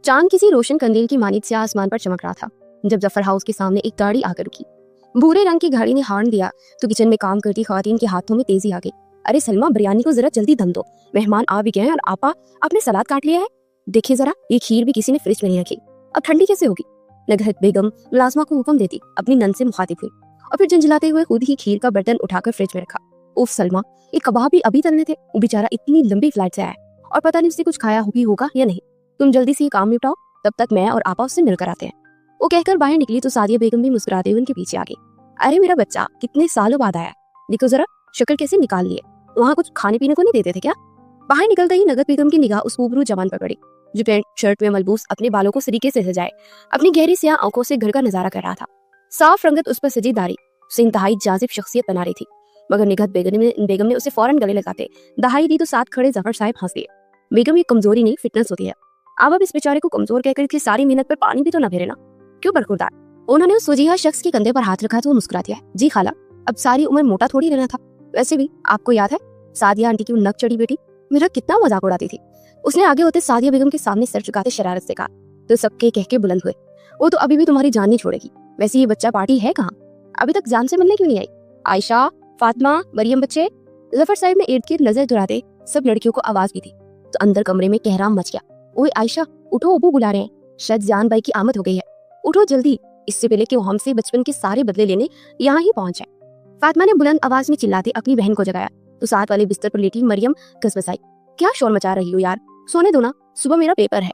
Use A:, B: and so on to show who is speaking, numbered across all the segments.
A: चांद किसी रोशन कंदील की मानित से आसमान पर चमक रहा था जब जफर हाउस के सामने एक गाड़ी आकर रुकी। भूरे रंग की गाड़ी ने हॉर्न दिया तो किचन में काम करती खवातीन के हाथों में तेजी आ गई। अरे सलमा, बिरयानी को जरा जल्दी दम दो, मेहमान आ भी गए हैं और आपा आपने सलाद काट लिया है। देखिए जरा, ये खीर भी किसी ने फ्रिज में नहीं रखी, अब ठंडी कैसे होगी। नगहत बेगम मुलाजमा को हुक्म देती अपनी नन से मुखातिब हुई और फिर झंझलाते हुए खुद ही खीर का बर्तन उठाकर फ्रिज में रखा। उफ सलमा, ये कबाब भी अभी तलने थे। वो बेचारा इतनी लंबी फ्लाइट से आया है और पता नहीं उसने कुछ खाया भी होगा या नहीं। तुम जल्दी से ये काम निपटाओ, तब तक मैं और आपा उससे मिलकर आते हैं। वो कहकर बाहर निकली तो सादिया बेगम भी मुस्कुराते हुए उनके पीछे आ गई। अरे मेरा बच्चा कितने सालों बाद आया, देखो जरा शक्ल कैसे निकाल लिए। वहाँ कुछ खाने पीने को नहीं देते थे क्या। बाहर निकलते ही नगद बेगम की निगाह उस खूबरू जवान पर पड़ी जो पैंट शर्ट में मलबूस अपने बालों को सरीके से सजाए अपनी गहरी स्याह आंखों से घर का नजारा कर रहा था। साफ रंगत उस पर सजी दाढ़ी उसे इंतहाई जाजिब शख्सियत बना रही थी, मगर निगहत बेगम ने उसे फौरन गले लगाते दहाई दी तो साथ खड़े जफर साहब हंस दिए। बेगम, ये कमजोरी नहीं फिटनेस होती है। अब इस बेचारे को कमजोर कहकर इसकी सारी मेहनत पर पानी भी तो ना फेरे ना, क्यों बरखुरदार। उन्होंने उस वजीहा शख्स के कंधे पर हाथ रखा तो वो मुस्कुरा दिया। जी खाला, अब सारी उम्र मोटा थोड़ी रहना था। वैसे भी आपको याद है सादिया आंटी की वो नक चढ़ी बेटी मेरा कितना मजाक उड़ाती थी। उसने आगे होते सादिया बेगम के सामने सर झुकाते शरारत से कहा तो सबके कह के बुलंद हुए, वो तो अभी भी तुम्हारी जान नहीं छोड़ेगी। वैसे ये बच्चा पार्टी है कहाँ, अभी तक जान से मिलने क्यों नहीं आई। आयशा, फातिमा, मरियम बच्चे। जफर साहब ने इर्द गिर्द नजर दुराते सब लड़कियों को आवाज दी थी तो अंदर कमरे में कहराम मच गया। ओए आयशा उठो, अबू बुला रहे हैं, शायद जान भाई की आमद हो गई है, उठो जल्दी, इससे पहले कि वो हमसे बचपन के सारे बदले लेने यहाँ ही पहुंच जाए। फातिमा ने बुलंद आवाज में चिल्लाते अपनी बहन को जगाया तो साथ वाले बिस्तर पर लेटी मरियम कसबसाई। क्या शोर मचा रही हो यार, सोने दो ना, सुबह मेरा पेपर है।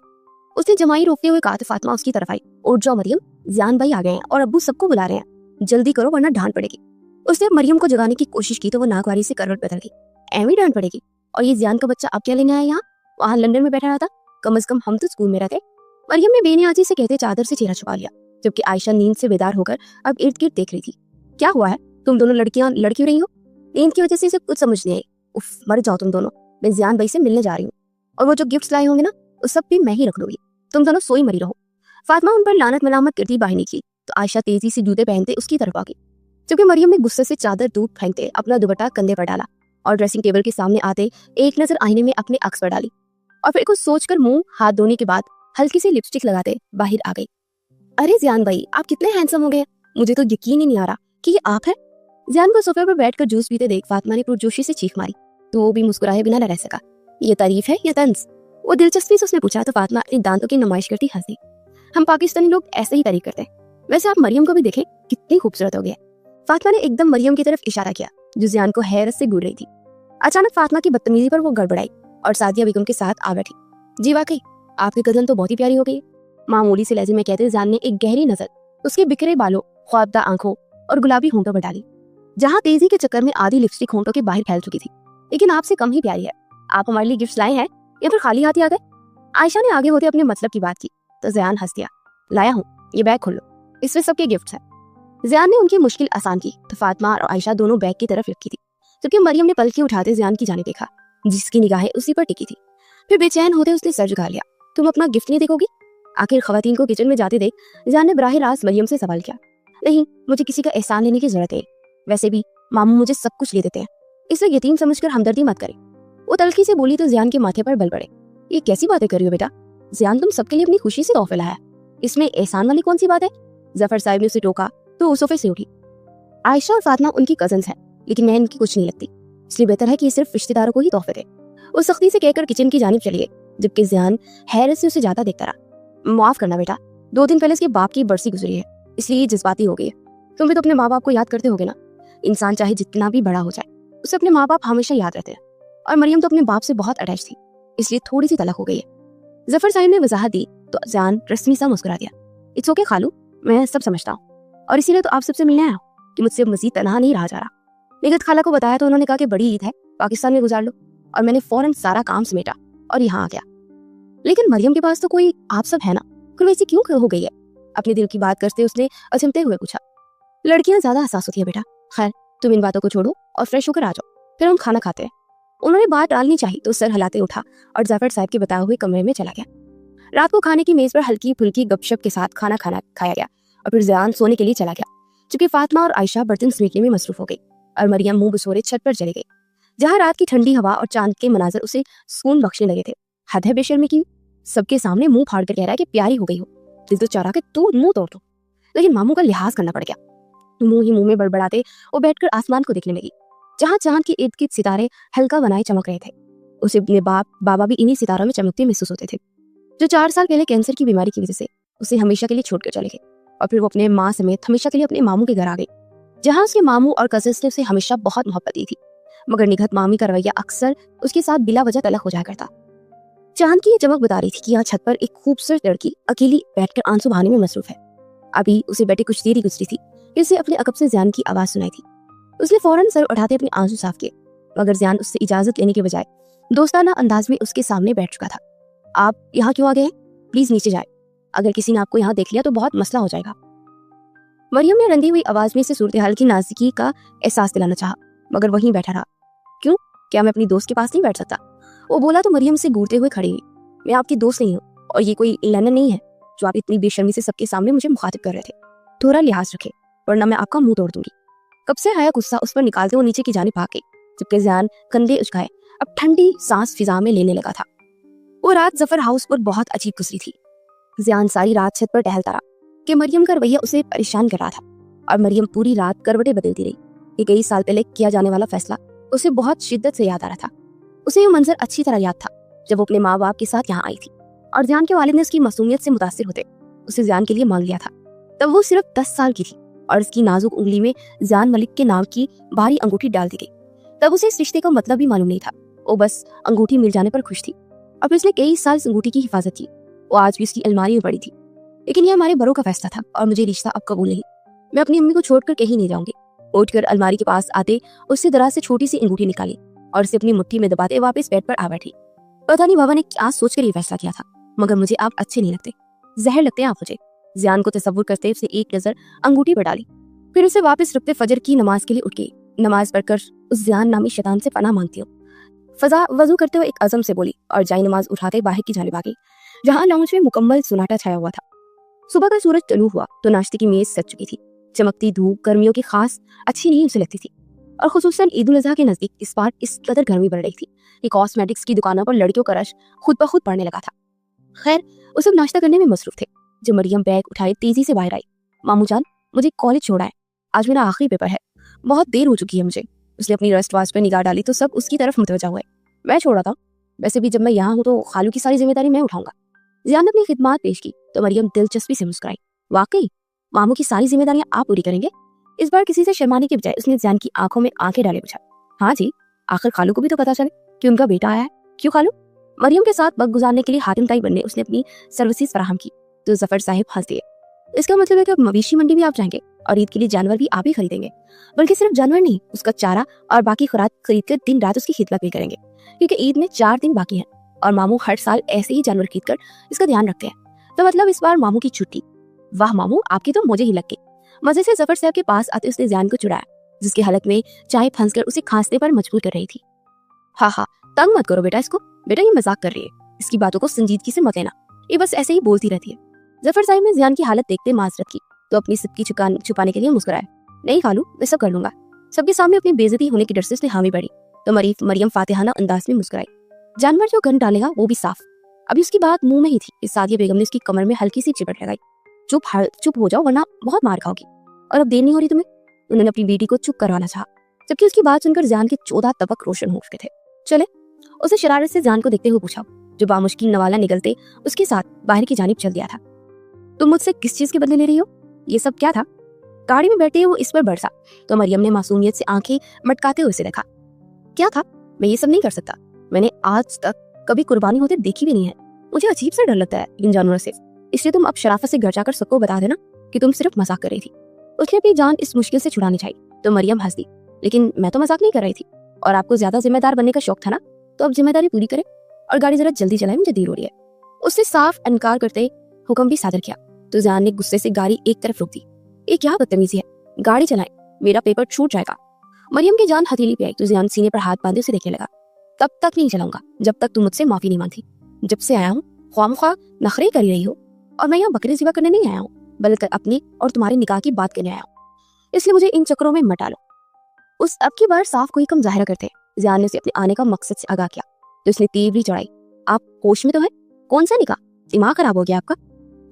A: उसने जमाई रोकते हुए कहा तो फातिमा उसकी तरफ आई। उठ जाओ मरियम, जान भाई आ गए हैं और अब्बू सबको बुला रहे हैं, जल्दी करो वरना डांट पड़ेगी। उसने मरियम को जगाने की कोशिश की तो वो नाकवारी से करवट बदल गई। एवं डांट पड़ेगी, और ये जान का बच्चा अब क्या लेने आया यहाँ, वहाँ लंदन में बैठा रहा था, कम से कम हम तो स्कूल में रहते। मरियम ने बेनियाजी से कहते चादर से चेहरा छुपा लिया जबकि आयशा नींद से बेदार होकर अब इर्द गिर्द देख रही थी। क्या हुआ है, तुम दोनों लड़कियां लड़ क्यों रही हो। नींद की वजह से इसे कुछ समझ नहीं आई। उफ, मर जाओ तुम दोनों, मैं जियान भाई से मिलने जा रही हूँ और वो जो गिफ्ट्स लाए होंगे ना वो सब भी मैं ही रख लूंगी, तुम दोनों सोई मरी रहो। फातिमा उन पर लानत मलामत करती बाहर निकली तो आयशा तेजी से जूते पहनते उसकी तरफ आ गई जबकि मरियम ने गुस्से से चादर दूर फेंकते अपना दुपट्टा कंधे पर डाला और ड्रेसिंग टेबल के सामने आते एक नजर आईने में अपने अक्स पर डाली और फिर कुछ सोचकर मुंह हाथ धोने के बाद हल्की सी लिपस्टिक लगाते बाहर आ गई। अरे जियान भाई, आप कितने हैंडसम हो गए, मुझे तो यकीन ही नहीं आ रहा कि ये आप है। जियान को सोफे पर बैठकर जूस पीते देख फातिमा ने पुरजोशी से चीख मारी तो वो भी मुस्कुराए बिना न रह सका। ये तारीफ है या तंज, वो दिलचस्पी से उसने पूछा तो फातिमा अपने दांतों की नुमाइश करती हंसी। हम पाकिस्तानी लोग ऐसे ही तारीफ करते हैं, वैसे आप मरियम को भी देखें कितनी खूबसूरत हो गई है। फातिमा ने एकदम मरियम की तरफ इशारा किया जो जियान को हैरत से घूर रही थी। अचानक फातिमा की बदतमीजी पर वो गड़बड़ाई और सादिया बेगम के साथ आ बैठी। जी वाकई आपकी कजन तो बहुत ही प्यारी हो गई, मामूली से लहजे में कहते जान ने एक गहरी नजर उसके बिखरे बालों, ख्वाबदा आंखों और गुलाबी होंठों पर डाली जहाँ तेजी के चक्कर में आधी लिपस्टिक होंठों के बाहर फैल चुकी थी। लेकिन आपसे कम ही प्यारी है, आप हमारे लिए गिफ्ट लाए हैं या फिर खाली हाथ ही आ गए। आयशा ने आगे होते अपने मतलब की बात की तो जियान हंस दिया। लाया हूँ, ये बैग खोलो, इसमें सबके गिफ्ट है। जियान ने उनकी मुश्किल आसान की तो फातिमा और आयशा दोनों बैग की तरफ रखी थी जबकि मरियम ने पलके उठाते जियान की जाने देखा जिसकी निगाहें उसी पर टिकी थी। फिर बेचैन होते उसने सर झुका लिया। तुम अपना गिफ्ट नहीं देखोगी। आखिर खवातीन को किचन में जाते देख जियान ने बराह रास्त मरियम से सवाल किया। नहीं, मुझे किसी का एहसान लेने की जरूरत है, वैसे भी मामू मुझे सब कुछ ले देते हैं, इसलिए यतीम समझकर हमदर्दी मत करे। वो तलखी से बोली तो जियान के माथे पर बल पड़े। ये कैसी बातें कर रही हो बेटा, जियान तुम सबके लिए अपनी खुशी से तोहफे लाया, इसमें एहसान वाली कौन सी बात है। जफर साहब ने उसे टोका तो वो सोफे से उठी। आयशा और फातिमा उनकी कजन्स हैं लेकिन मैं इनकी कुछ नहीं लगती, इसलिए बेहतर है कि ये सिर्फ रिश्तेदारों को ही तोहफे दे। वो सख्ती से कहकर किचन की जानिब चली गई जबकि जियान हैरत से उसे जाता देखता रहा। माफ करना बेटा, 2 दिन पहले इसके बाप की बरसी गुजरी है इसलिए जज्बाती हो गई है। तुम भी तो अपने माँ बाप को याद करते होगे ना। इंसान चाहे जितना भी बड़ा हो जाए उसे अपने माँ बाप हमेशा याद रहते हैं और मरियम तो अपने बाप से बहुत अटैच थी इसलिए थोड़ी सी तलक हो गई है। जफर साहब ने वजाहत दी तो जियान रस्मी सा मुस्कुरा दिया। इट्स ओके खालू, मैं सब समझता हूँ और इसीलिए तो आप सबसे मिलने आया हूँ कि मुझसे मजीद तनहा नहीं रहा जा रहा। निगत खाला को बताया तो उन्होंने कहा कि बड़ी ईद है, पाकिस्तान में गुजार लो, और मैंने फौरन सारा काम समेटा और यहाँ आ गया। लेकिन मरियम के पास तो कोई आप सब है ना, फिर वैसे क्यों हो गई है। अपने दिल की बात करते उसने अचमते हुए पूछा। लड़कियां ज्यादा हसास होती है बेटा, खैर तुम इन बातों को छोड़ो और फ्रेश होकर आ जाओ, फिर हम खाना खाते हैं। उन्होंने बात टालनी चाहिए तो सर हिलाते उठा और जाफर साहब के बताए हुए कमरे में चला गया। रात को खाने की मेज पर हल्की फुल्की गपशप के साथ खाना खाया गया और फिर जियान सोने के लिए चला गया चूंकि फातिमा और आयशा बर्तन समेटने में मसरूफ हो गई और मरियम मुंह बसोरे छत पर चली गई जहाँ रात की ठंडी हवा और चांद के मनाजर उसे सुकून बख्शने लगे थे। हद है बेशर्मी की। सबके सामने मुंह फाड़ कर कह रहा है कि प्यारी हो गई हो, दिल तो चाह रहा कि तू मुंह तोड़ दो, लेकिन मामू का लिहाज करना पड़ गया। मुंह ही मुंह में बड़बड़ाते वो बैठकर आसमान को देखने लगी, जहाँ चांद के इर्द गिर्द सितारे हल्का बनाए चमक रहे थे। उसे अपने बाबा भी इन्हीं सितारों में चमकते महसूस होते थे, जो 4 साल पहले कैंसर की बीमारी की वजह से उसे हमेशा के लिए छोड़कर चले गए। और फिर वो अपने माँ समेत हमेशा के लिए अपने मामू के घर आ गई, जहाँ उसके मामू और कजिन्स ने उसे हमेशा बहुत मोहब्बत दी थी, मगर निगहत मामी का रवैया अक्सर उसके साथ बिला वजह तलख हो जाया करता। चांद की ये चमक बता रही थी कि यहाँ छत पर एक खूबसूरत लड़की अकेली बैठकर आंसू बहाने में मसरूफ है। अभी उसे बैठे कुछ देर ही गुजरी थी कि उसे अपने अकब से ज़ियान की आवाज़ सुनाई थी। उसने फौरन सर उठाते अपने आंसू साफ किए, मगर ज़ियान उससे इजाज़त लेने के बजाय दोस्ताना अंदाज में उसके सामने बैठ चुका था। आप यहाँ क्यों आ गए हैं? प्लीज़ नीचे जाए, अगर किसी ने आपको यहाँ देख लिया तो बहुत मसला हो जाएगा। मरियम ने रंधी हुई आवाज़ में से सूरत हाल की नाज़ुकी का एहसास दिलाना चाहा, मगर वहीं बैठा रहा। क्यों, क्या मैं अपनी दोस्त के पास नहीं बैठ सकता? वो बोला तो मरियम से घूरते हुए खड़ी हुई। मैं आपकी दोस्त नहीं हूँ और ये कोई लैंडन नहीं है जो आप इतनी बेशर्मी से सबके सामने मुझे मुखातिब कर रहे थे। थोड़ा लिहाज रखे वरना मैं आपका मुंह तोड़ दूंगी। कब से आया गुस्सा उस पर निकालते वो नीचे की जानिब भाग गई, जबकि ज़ियान कंधे उचकाए अब ठंडी सांस फिजा में लेने लगा था। वो रात जफर हाउस पर बहुत अजीब गुजरी थी। ज़ियान सारी रात छत पर टहलता रहा कि मरियम का रवैया उसे परेशान कर रहा था, और मरियम पूरी रात करवटें बदलती रही कि कई साल पहले किया जाने वाला फैसला उसे बहुत शिद्दत से याद आ रहा था। उसे ये मंजर अच्छी तरह याद था जब वो अपने माँ बाप के साथ यहाँ आई थी और ज़ियान के वालिद ने उसकी मासूमियत से मुतासिर होते उसे ज़ियान के लिए मांग लिया था। तब वो सिर्फ 10 साल की थी और उसकी नाजुक उंगली में ज़ियान मलिक के नाम की भारी अंगूठी डाल दी गई। तब उसे इस रिश्ते का मतलब भी मालूम नहीं था, वो बस अंगूठी मिल जाने पर खुश थी और पिछले कई साल इस अंगूठी की हिफाजत की। वो आज भी उसकी अलमारी में पड़ी थी, लेकिन यह हमारे बड़ों का फैसला था और मुझे रिश्ता अब कबूल नहीं। मैं अपनी अम्मी को छोड़कर कहीं नहीं जाऊंगी। उठकर अलमारी के पास आते उससे दराज से छोटी सी अंगूठी निकाली और उसे अपनी मुट्ठी में दबाते वापस बेड पर आ बैठी। पता नहीं बाबा ने क्या सोचकर ये फैसला किया था, मगर मुझे आप अच्छे नहीं लगते, जहर लगते हैं आप मुझे। ज़ियान को तसव्वुर करते उसने एक नजर अंगूठी पर डाली, फिर उसे वापस रखते फजर की नमाज के लिए उठ गई। नमाज पढ़कर उस ज़ियान नामी शैतान से पनाह मांगती हूँ। फजा वजू करते हुए एक अज़म से बोली और जाई नमाज उठाते बाहर की जानिब आ गई, जहाँ लाउंज में मुकम्मल सुनाटा छाया हुआ था। सुबह का सूरज टलू हुआ तो नाश्ते की मेज सज चुकी थी। चमकती धूप गर्मियों की खास अच्छी नहीं उसे लगती थी, और खुसूसन ईद उल अज़हा के नजदीक इस बार इस कदर गर्मी बढ़ रही थी कि कॉस्मेटिक्स की दुकानों पर लड़कियों का रश खुद ब खुद पड़ने लगा था। खैर, वो सब नाश्ता करने में मसरूफ थे जब मरियम बैग उठाए तेजी से बाहर आई। मामू जान, मुझे कॉलेज छोड़ा है, आज मेरा आखिरी पेपर है, बहुत देर हो चुकी है मुझे। उसने अपनी रस्ट वाच पर निगाह डाली तो सब उसकी तरफ मुतवज्जा हुए। मैं छोड़ा था, वैसे भी जब मैं यहाँ हूँ तो खालू की सारी जिम्मेदारी मैं उठाऊंगा। ज़ियान ने अपनी खिदमत पेश की तो मरियम दिलचस्पी से मुस्कुराई। वाकई मामू की सारी जिम्मेदारियां आप पूरी करेंगे? इस बार किसी से शर्माने के बजाय उसने ज़ियान की आंखों में आंखें डाले पूछा। हाँ जी, आखिर खालू को भी तो पता चले कि उनका बेटा आया है। क्यों खालू? मरियम के साथ वक्त गुजारने के लिए हातिम ताई बनने उसने अपनी सर्विसेज फराहम की तो जफर साहिब हंस दिए। इसका मतलब है कि अब मवेशी मंडी भी आप जाएंगे और ईद के लिए जानवर भी आप ही खरीदेंगे, बल्कि सिर्फ जानवर नहीं, उसका चारा और बाकी खुराक खरीद कर दिन रात उसकी खिदमत भी करेंगे, क्योंकि ईद में 4 दिन बाकी हैं और मामू हर साल ऐसे ही जानवर खरीद कर इसका ध्यान रखते हैं। तो मतलब इस बार मामू की छुट्टी। वाह मामू, आपकी तो मुझे ही लग गई। मजे से जफर साहब के पास आते उसने ज़ियान को चुड़ाया, जिसकी हालत में चाय फंसकर उसे खांसने पर मजबूर कर रही थी। हाँ, तंग मत करो बेटा इसको, बेटा ये मजाक कर रही है, इसकी बातों को संजीदगी से मत लेना, ये बस ऐसे ही बोलती रहती है। जफर साहब ने ज़ियान की हालत देखते माजरत की तो अपनी सिक्की छुपाने के लिए मुस्कुराया। नहीं खालू, मैं सब कर लूंगा। सबके सामने अपनी बेइज्जती होने की डर से उसने हामी बढ़ी तो मरियम फातिहाना अंदाज में मुस्कुराई। जानवर जो गन डालेगा वो भी साफ। अभी उसकी बात मुंह में ही थी कि सादिया बेगम ने उसकी कमर में हल्की सी चिपट लगाई। चुप हो जाओ वरना बहुत मार खाओगी, और अब देर नहीं हो रही तुम्हें। उन्होंने अपनी बेटी को चुप करवाना चाहा, जबकि उसकी बात सुनकर ज़ियान के 14 तबक रोशन हो चुके थे। चले, उसे शरारत से ज़ियान को देखते हुए पूछा, जो बामुश्किल नवाला निकलते उसके साथ बाहर की जानिब चल दिया था। तुम मुझसे किस चीज के बदले ले रही हो? ये सब क्या था? गाड़ी में बैठे वो इस पर बरसा तो मरियम ने मासूमियत से आंखें मटकाते हुए उसे देखा। क्या था? मैं ये सब नहीं कर सकता, मैंने आज तक कभी कुर्बानी होते देखी भी नहीं है। मुझे अजीब सा डर लगता है इन जानवरों से, इसलिए तुम अब शराफत से घर जाकर सबको बता देना कि तुम सिर्फ मजाक कर रही थी। उसने अपनी जान इस मुश्किल से छुड़ानी चाहिए तो मरियम हंस दी। लेकिन मैं तो मजाक नहीं कर रही थी, और आपको ज्यादा जिम्मेदार बनने का शौक था ना, तो अब जिम्मेदारी पूरी करें और गाड़ी जरा जल्दी चलाए, मुझे देर हो रही है। उसने साफ इनकार करते हुक्म भी सादर किया तो ज़ियान ने गुस्से से गाड़ी एक तरफ रोक दी। ये क्या बदतमीजी है, गाड़ी चलाएं, मेरा पेपर छूट जाएगा। मरियम की जान हथेली पे आई तो ज़ियान सीने पर हाथ बांधे उसे देखने लगा। तब तक नहीं चलाऊंगा जब तक तुम मुझसे माफी नहीं मांगती। जब से आया हूँ ख्वामख्वाह नखरे कर रही हो, और मैं यहाँ बकरे ज़िबा करने नहीं आया हूँ, बल्कि अपनी और तुम्हारे निकाह की बात करने आया हूँ, इसलिए मुझे इन चक्करों में मत डालो। उस अब की बार साफ कोई कम जाहिर करते ज़ियान ने उसे अपने आने का मकसद से आगाह किया तो उसने तीव्री चढ़ाई। आप होश में तो है? कौन सा निकाह? दिमाग खराब हो गया आपका?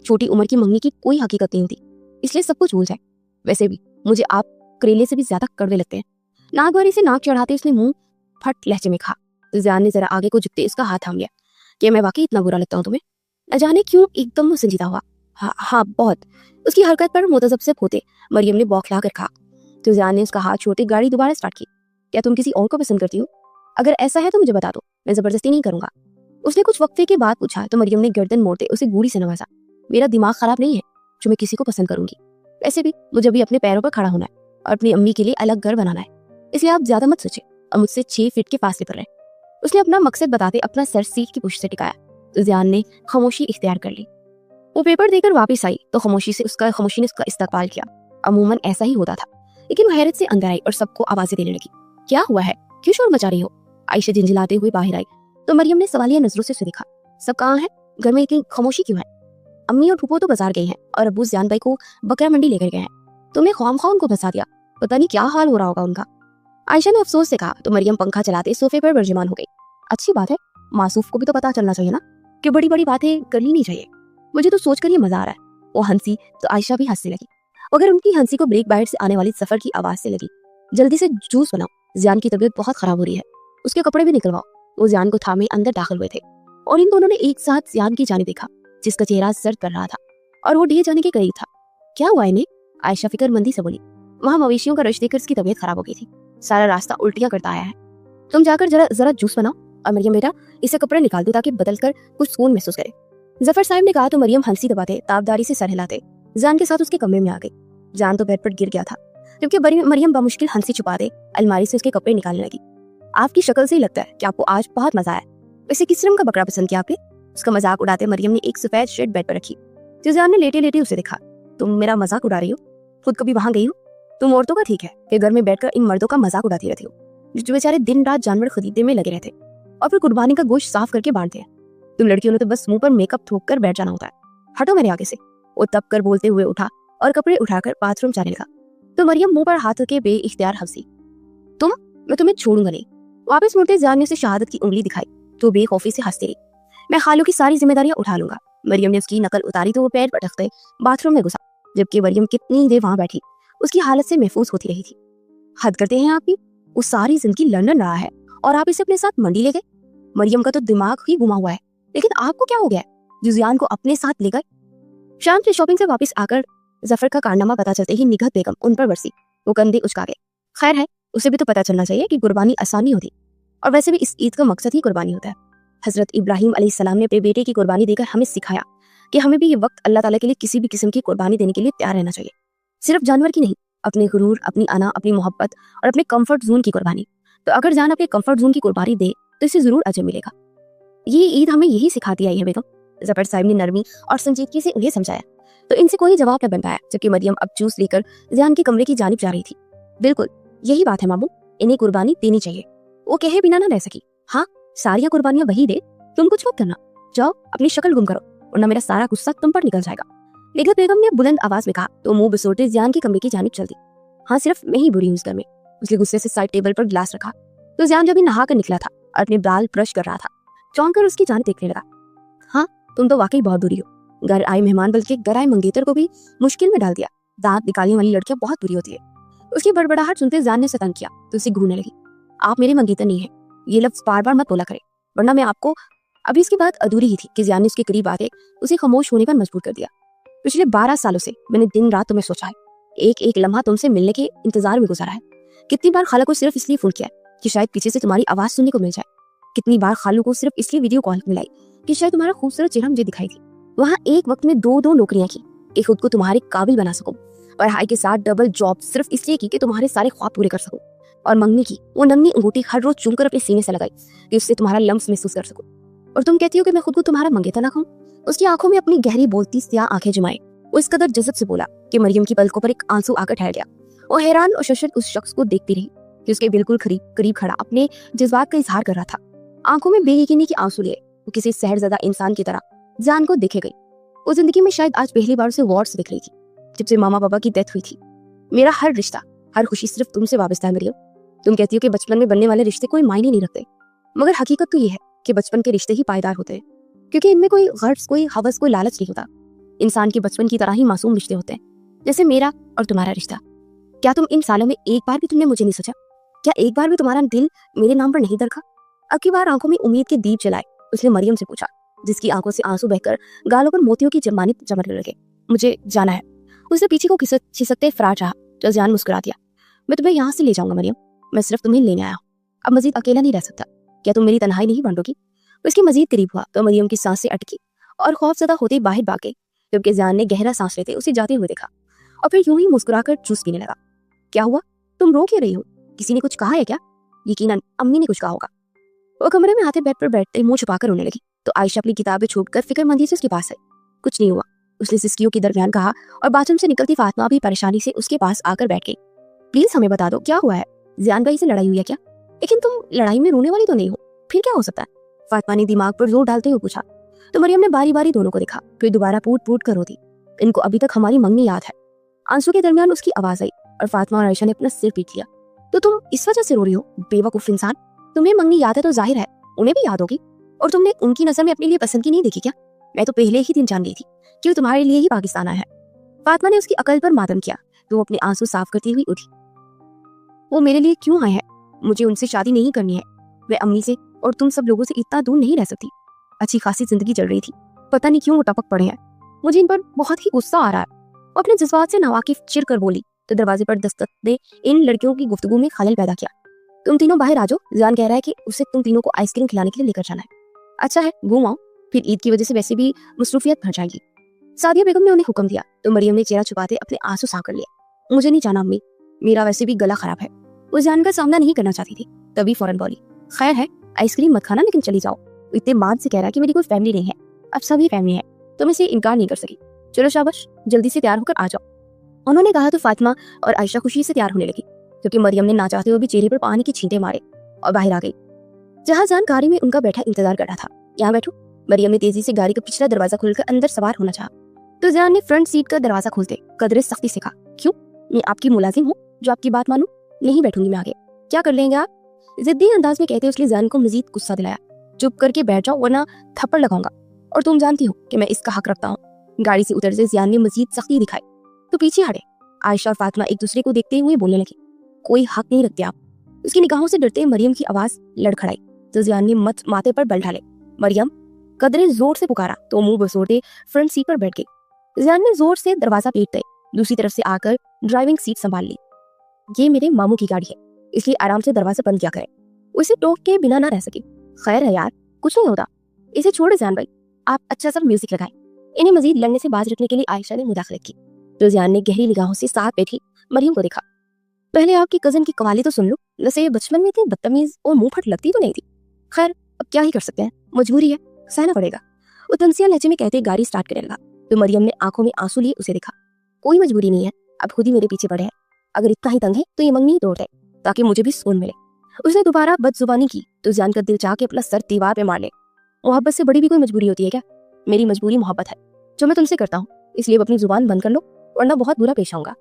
A: छोटी उम्र की मंगनी की कोई हकीकत नहीं होती, इसलिए सब कुछ भूल जाए। वैसे भी मुझे आप करेले से भी ज्यादा कड़वे लगते हैं। नागवारी से नाक चढ़ाते उसने मुंह फट लहजे में कहा। तो जियान ने जरा आगे को झुकते उसका हाथ थाम लिया। कि मैं वाकई इतना बुरा लगता हूँ तुम्हें? न जाने क्यों एकदम संजीदा हुआ। हाँ बहुत। उसकी हरकत पर मुतज़ब्ज़िब होते मरियम ने बौखला कर कहा। तो जियान ने उसका हाथ छोड़ते गाड़ी दोबारा स्टार्ट की। क्या तुम किसी और को पसंद करती हो? अगर ऐसा है तो मुझे बता दो, मैं जबरदस्ती नहीं करूंगा। उसने कुछ वक्फे के बाद पूछा तो मरियम ने गर्दन मोड़ते उसे गूढ़ी से नवाजा। मेरा दिमाग खराब नहीं है जो मैं किसी को पसंद करूंगी। वैसे भी मुझे भी अपने पैरों पर खड़ा होना है और अपनी अम्मी के लिए अलग घर बनाना है, इसलिए आप ज्यादा मत सोचे और मुझसे 6 फीट के फासले पर रहे। उसने अपना मकसद बताते अपना सर सीट की पुष्ट से टिकाया। तो जियान ने खामोशी इख्तियार कर ली। वो पेपर देकर वापस आई तो खामोशी ने उसका इस्तकबाल किया। अमूमन ऐसा ही होता था, लेकिन वो हैरत से अंदर आई और सबको आवाजें देने लगी। क्या हुआ है, क्यों शोर मचा रही हो? आयशा झिंझिलाते हुए बाहर आई तो मरियम ने सवालिया नजरों से उसे देखा। सब कहाँ है? घर में इतनी खामोशी क्यों है? अम्मी और फूफो तो बाजार गई हैं और अब्बू जियान भाई को बकरा मंडी लेकर गए हैं। तुम्हें ख्वाम उनको फंसा दिया, पता नहीं क्या हाल हो रहा होगा उनका। आयशा ने अफसोस से कहा तो मरियम पंखा चलाते सोफे पर बर्जमान हो गई। अच्छी बात है, मासूफ को भी तो पता चलना चाहिए ना कि बड़ी बड़ी बातें करनी नहीं चाहिए। मुझे तो सोचकर ये मजा आ रहा है। वो हंसी तो आयशा भी हंसने लगी, मगर उनकी हंसी को ब्रेक बाइट से आने वाली सफर की आवाज से लगी। जल्दी से जूस बनाओ, जियान की तबीयत बहुत खराब हो रही है, उसके कपड़े भी निकलवाओ। वो जियान को थामे अंदर दाखिल हुए थे और इन दोनों ने एक साथ जियान की जाने देखा, जिसका चेहरा सर्द कर रहा था और वो ढह जाने के करीब था। क्या हुआ इन्हें? आयशा फिक्रमंदी से बोली। वहां मवेशियों का रश देखकर उसकी तबीयत खराब हो गई थी, सारा रास्ता उल्टियां करता आया है। तुम जाकर जरा जूस बनाओ और मरियम बेटा इसे कपड़े निकाल दो ताकि बदल कर कुछ सुकून महसूस करे। जफर साहब ने कहा तो मरियम हंसी दबाते ताबदारी से सर हिलाते जान के साथ उसके कमरे में आ गई। जान तो बेड पर गिर गया था, जबकि मरियम बमुश्किल हंसी छुपाते अलमारी से उसके कपड़े निकालने लगी। आपकी शक्ल से ही लगता है कि आपको आज बहुत मजा आया। वैसे किस रंग का बकरा पसंद किया आपने? उसका मजाक उड़ाते मरियम ने एक सफेद शर्ट बेड पर रखी। जियान ने लेटे लेटे उसे देखा। तुम मेरा मजाक उड़ा रही हो? खुद कभी वहां गई हो? तुम औरतों का ठीक है कि घर में बैठकर इन मर्दों का मजाक उड़ाती रहती हो जो बेचारे दिन रात जानवर खरीदने में लगे रहते और फिर कुर्बानी का गोश्त साफ करके बांटते हैं। तुम लड़कियों ने तो बस मुंह पर मेकअप थोक कर बैठ जाना होता है। हटो मेरे आगे से। वो तब कर बोलते हुए उठा और कपड़े उठाकर बाथरूम जाने लगा। तो मरियम मुंह पर हाथ रखे बेइख्तियार हंसी। मैं तुम्हें छोड़ूंगा नहीं। वापस मुड़ते जान ने उसे शहादत की उंगली दिखाई तो बेखौफी से हंसती रही। मैं खालू की सारी जिम्मेदारियां उठा लूंगा। मरियम ने उसकी नकल उतारी तो वो पैर पटकते बाथरूम में घुसा, जबकि मरियम कितनी देर वहां बैठी उसकी हालत से महफूज होती रही थी। हद करते हैं आप भी, वो सारी जिंदगी लंदन रहा है और आप इसे अपने साथ मंडी ले गए। मरियम का तो दिमाग ही घुमा हुआ है, लेकिन आपको क्या हो गया जो जियान को अपने साथ ले गए? शाम से शॉपिंग से वापस आकर जफर का कारनामा पता चलते ही निगहत बेगम उन पर बरसी। वो कंधे उचका गए। खैर है, उसे भी तो पता चलना चाहिए कि कुर्बानी आसानी होती, और वैसे भी इस ईद का मकसद ही कुर्बानी होता है। हजरत इब्राहिम अलैहिस्सलाम ने अपने बेटे की कुर्बानी देकर हमें सिखाया कि हमें भी ये वक्त अल्लाह ताला के लिए किसी भी किस्म की कुर्बानी देने के लिए तैयार रहना चाहिए। सिर्फ जानवर की नहीं, अपने गुरूर, अपनी अना, अपनी मोहब्बत और अपने कंफर्ट जोन की कुर्बानी। तो अगर जान अपने कंफर्ट जोन की कुर्बानी दे तो इसे जरूर अजर मिलेगा। ये ईद हमें यही सिखाती आई है बेगम। जफर साहब ने नरमी और संजीदगी से उन्हें समझाया तो इनसे कोई जवाब न बन पाया, जबकि मरियम अब जूस लेकर जियान के कमरे की जानिब जा रही थी। बिल्कुल यही बात है मामू, इन्हें कुर्बानी देनी चाहिए। वो कहे बिना ना रह सकी। हाँ, सारियां कुर्बानियां वही दे, तुम कुछ मत करना। जाओ अपनी शक्ल गुम करो वरना मेरा सारा गुस्सा तुम पर निकल जाएगा। लेखक बेगम ने बुलंद आवाज में कहा तो मुंह बिसोटे जियान के कमरे की जानिब चल दी। हाँ, सिर्फ मैं ही बुरी हूँ इस घर में। उसके गुस्से से साइड टेबल पर गिलास रखा तो जियान जब भी नहा कर निकला था और अपने बाल ब्रश कर रहा था, चौंक कर उसकी जान देखने लगा। हाँ, तुम तो वाकई बहुत बुरी हो। घर आए मेहमान बल्कि घर आए मंगेतर को भी मुश्किल में डाल दिया। दांत निकालने वाली लड़कियां बहुत बुरी होती है। उसकी बड़बड़ाहट सुनते जान ने सतंग किया तो उसे घूरने लगी। आप मेरे मंगेतर नहीं है, ये लफ्ज बार बार मत बोला करे वरना मैं आपको। अभी इसकी बात अधूरी ही थी कि जियान ने उसके करीब आके उसे खामोश होने पर मजबूर कर दिया। पिछले 12 सालों से मैंने दिन रात तुम्हें सोचा है, एक एक लम्हा तुमसे मिलने के इंतजार में गुजारा है। कितनी बार खाला को सिर्फ इसलिए फोन किया कि शायद पीछे से तुम्हारी आवाज सुनने को मिल जाए। कितनी बार खालू को सिर्फ इसलिए वीडियो कॉल मिलाई कि शायद तुम्हारा खूबसूरत चेहरा मुझे दिखाई थी। वहाँ एक वक्त में 2-2 नौकरियां की कि खुद को तुम्हारे काबिल बना सकूं, पढ़ाई के साथ डबल जॉब सिर्फ इसलिए की कि तुम्हारे सारे ख्वाब पूरे कर सकूं, और मंगनी की वो नन्ही अंगूठी हर रोज चुनकर अपने सीने से लगाई कि उससे तुम्हारा लम्स महसूस कर सकूं। और तुम कहती हो कि मैं खुद को तुम्हारा मंगेतर ना खाऊं। उसकी आंखों में अपनी गहरी बोलती स्याह आंखें जमाए वो इस कदर जज़ब से बोला कि मरियम की पलकों पर एक आंसू आकर ठहर गया। वो हैरान और शशर उस शख्स को देखती रही कि उसके बिल्कुल करीब खड़ा अपने जज्बात का इजहार कर रहा था। आंखों में बेयकीनी के आंसू लिए वो किसी सहरज़दा इंसान की तरह जान को देखे गई। वो जिंदगी में शायद आज पहली बार उसे वार्ड से दिख रही थी, जब से मामा पापा की डेथ हुई थी। मेरा हर रिश्ता, हर खुशी सिर्फ तुमसे वाबस्ता है मरियम। तुम कहती हो कि बचपन में बनने वाले रिश्ते कोई मायने नहीं रखते, मगर हकीकत तो ये है कि बचपन के रिश्ते ही पायदार होते हैं। क्योंकि इनमें कोई गर्ज, कोई हवस, कोई लालच नहीं होता। इंसान के बचपन की तरह ही मासूम रिश्ते होते हैं, जैसे मेरा और तुम्हारा रिश्ता। क्या तुम इन सालों में एक बार भी तुमने मुझे नहीं सोचा? क्या एक बार भी तुम्हारा दिल मेरे नाम पर नहीं धड़का? अब की बार आंखों में उम्मीद के दीप जलाए उसने मरियम से पूछा, जिसकी आंखों से आंसू बहकर गालों पर मोतियों की जमानित चमकने लगे। मुझे जाना है। उसने पीछे को खिसकते फरार चाहा तो जान मुस्कुरा दिया। मैं तुम्हें यहाँ से ले जाऊंगा मरियम, मैं सिर्फ तुम्हें लेने आया हूँ। अब मजीद अकेला नहीं रह सकता। क्या तुम मेरी तन्हाई नहीं बांटोगी? उसके मजीद करीब हुआ तो मरियम की सांसें अटकी और खौफजदा होते बाहर भाग गई, जबकि जान ने गहरा सांस लेते उसे जाते हुए देखा और फिर यूं ही मुस्कुराकर जूस पीने लगा। क्या हुआ? तुम रो क्यों रही हो? किसी ने कुछ कहा है क्या? यकीनन अम्मी ने कुछ कहा होगा। वो कमरे में आते बेड पर बैठते मुंह छुपाकर रोने लगी तो आयशा अपनी किताबें छोड़कर फिक्रमंदी से उसके पास आई। कुछ नहीं हुआ, उसने सिसकियों के दरमियान कहा और बाथरूम से निकलती फातिमा भी परेशानी से उसके पास आकर बैठ गई। प्लीज हमें बता दो, क्या हुआ है? जियान भाई से लड़ाई हुई है क्या? लेकिन तुम लड़ाई में रोने वाली तो नहीं हो, फिर क्या हो सकता है? फातिमा ने दिमाग पर जोर डालते हुए पूछा तो मरियम ने बारी बारी दोनों को देखा, फिर दोबारा पूट पूट कर रोती। इनको अभी तक हमारी मंगनी याद है। आंसू के दरमियान उसकी आवाज आई और फातिमा और आयशा ने अपना सिर पीट लिया। तो तुम इस वजह से रो रही हो? बेवकूफ इंसान, तुम्हें मंगनी याद है तो जाहिर है उन्हें भी याद होगी। और तुमने उनकी नजर में अपने लिए पसंद की नहीं देखी क्या? मैं तो पहले ही दिन जान गई थी कि वो तुम्हारे लिए ही पाकिस्तान आया है। फातिमा ने उसकी अकल पर मातम किया तो वो अपने आंसू साफ करती हुई उठी। वो मेरे लिए क्यों आए हैं? मुझे उनसे शादी नहीं करनी है। वे अम्मी से और तुम सब लोगों से इतना दूर नहीं रह सकती। अच्छी खासी जिंदगी चल रही थी, पता नहीं क्यों वो टपक पड़े हैं। मुझे इन पर बहुत ही गुस्सा आ रहा है। वो अपने जज्बात से नावाकिफ चिर कर बोली तो दरवाजे पर दस्तक दे इन लड़कियों की गुफ्तगू में खलल पैदा किया। तुम तीनों बाहर आ जाओ, जान कह रहा है कि उसे तुम तीनों को आइसक्रीम खिलाने के लिए लेकर जाना है। अच्छा है, घूम आओ, फिर ईद की वजह से वैसे भी मसरूफियत भर जाएगी। सादिया बेगम ने उन्हें हुक्म दिया तो मरियम ने चेहरा छुपाते अपने आंसू साफ कर लिया। मुझे नहीं जाना अम्मी, मेरा वैसे भी गला खराब है। वो जान का सामना नहीं करना चाहती थी, तभी फौरन बोली, खैर है, आइसक्रीम मत खाना लेकिन चली जाओ। इतने बाद से कह रहा है कि मेरी कोई फैमिली नहीं है। अब सभी फैमिली है तो मैं इसे इनकार नहीं कर सकी। चलो शाबाश, जल्दी से तैयार होकर आ जाओ। उन्होंने कहा तो फातिमा और आयशा खुशी से तैयार होने लगी, क्योंकि मरियम ने ना चाहते हुए भी चेहरे पर पानी की छींटे मारे और बाहर आ गई। जहां जान गाड़ी में उनका बैठा इंतजार कर रहा था। यहाँ बैठो। मरियम ने तेजी से गाड़ी का पिछला दरवाजा खोलकर अंदर सवार होना चाहा तो जान ने फ्रंट सीट का दरवाजा खोलते कदरे सख्ती से कहा, क्यों? मैं आपकी मुलाजिम हूँ जो आपकी बात मानू? नहीं बैठूंगी मैं आगे। क्या कर लेंगे आप? जिद्दी अंदाज में कहते उसने जान को मजीद गुस्सा दिलाया। चुप करके बैठ जाओ वरना थप्पड़ लगाऊंगा, और तुम जानती हो कि मैं इसका हक रखता हूँ। गाड़ी से उतर से जियान ने मजीद सख्ती दिखाई तो पीछे हटे। आयशा और फातिमा एक दूसरे को देखते हुए बोलने लगे, कोई हक नहीं रखते आप। उसकी निगाहों से डरते मरियम की आवाज लड़खड़ाई तो जियान ने माथे पर बल ढाले। मरियम, कदरे जोर से पुकारा तो मुंह बसोड़ते फ्रंट सीट पर बैठ गई। जियान ने जोर से दरवाजा पीटते दूसरी तरफ से आकर ड्राइविंग सीट संभाल ली। ये मेरे मामू की गाड़ी है, इसलिए आराम से दरवाजा बंद किया करें। उसे टोक के बिना ना रह सकी। खैर है यार, कुछ नहीं होता, इसे छोड़ जियान भाई, आप अच्छा सा म्यूजिक लगाएं। इन्हें मजीद लड़ने से बाज रखने के लिए आयशा ने मुदाखलत की तो जियान ने गहरी निगाहों से साथ बैठी मरियम को देखा। पहले आपकी कजन की कवाली तो सुन लो, वैसे बचपन में इतनी बदतमीज और मुंह फट लगती तो नहीं थी। खैर अब क्या ही कर सकते हैं, मजबूरी है, सहना पड़ेगा। वो तंसिया लहजे में कहते गाड़ी स्टार्ट करने लगा तो मरियम ने आंखों में आंसू लिए उसे देखा। कोई मजबूरी नहीं है, अब खुद ही मेरे पीछे पड़े हैं। अगर इतना ही तंग है तो ये मंगनी तोड़ दे ताकि मुझे भी सुकून मिले। उसने दोबारा बदजुबानी की तो जान का दिल चाह के अपना सर दीवार पे मार ले। मोहब्बत से बड़ी भी कोई मजबूरी होती है क्या? मेरी मजबूरी मोहब्बत है जो मैं तुमसे करता हूँ, इसलिए अपनी जुबान बंद कर लो वरना बहुत बुरा पेश आऊंगा।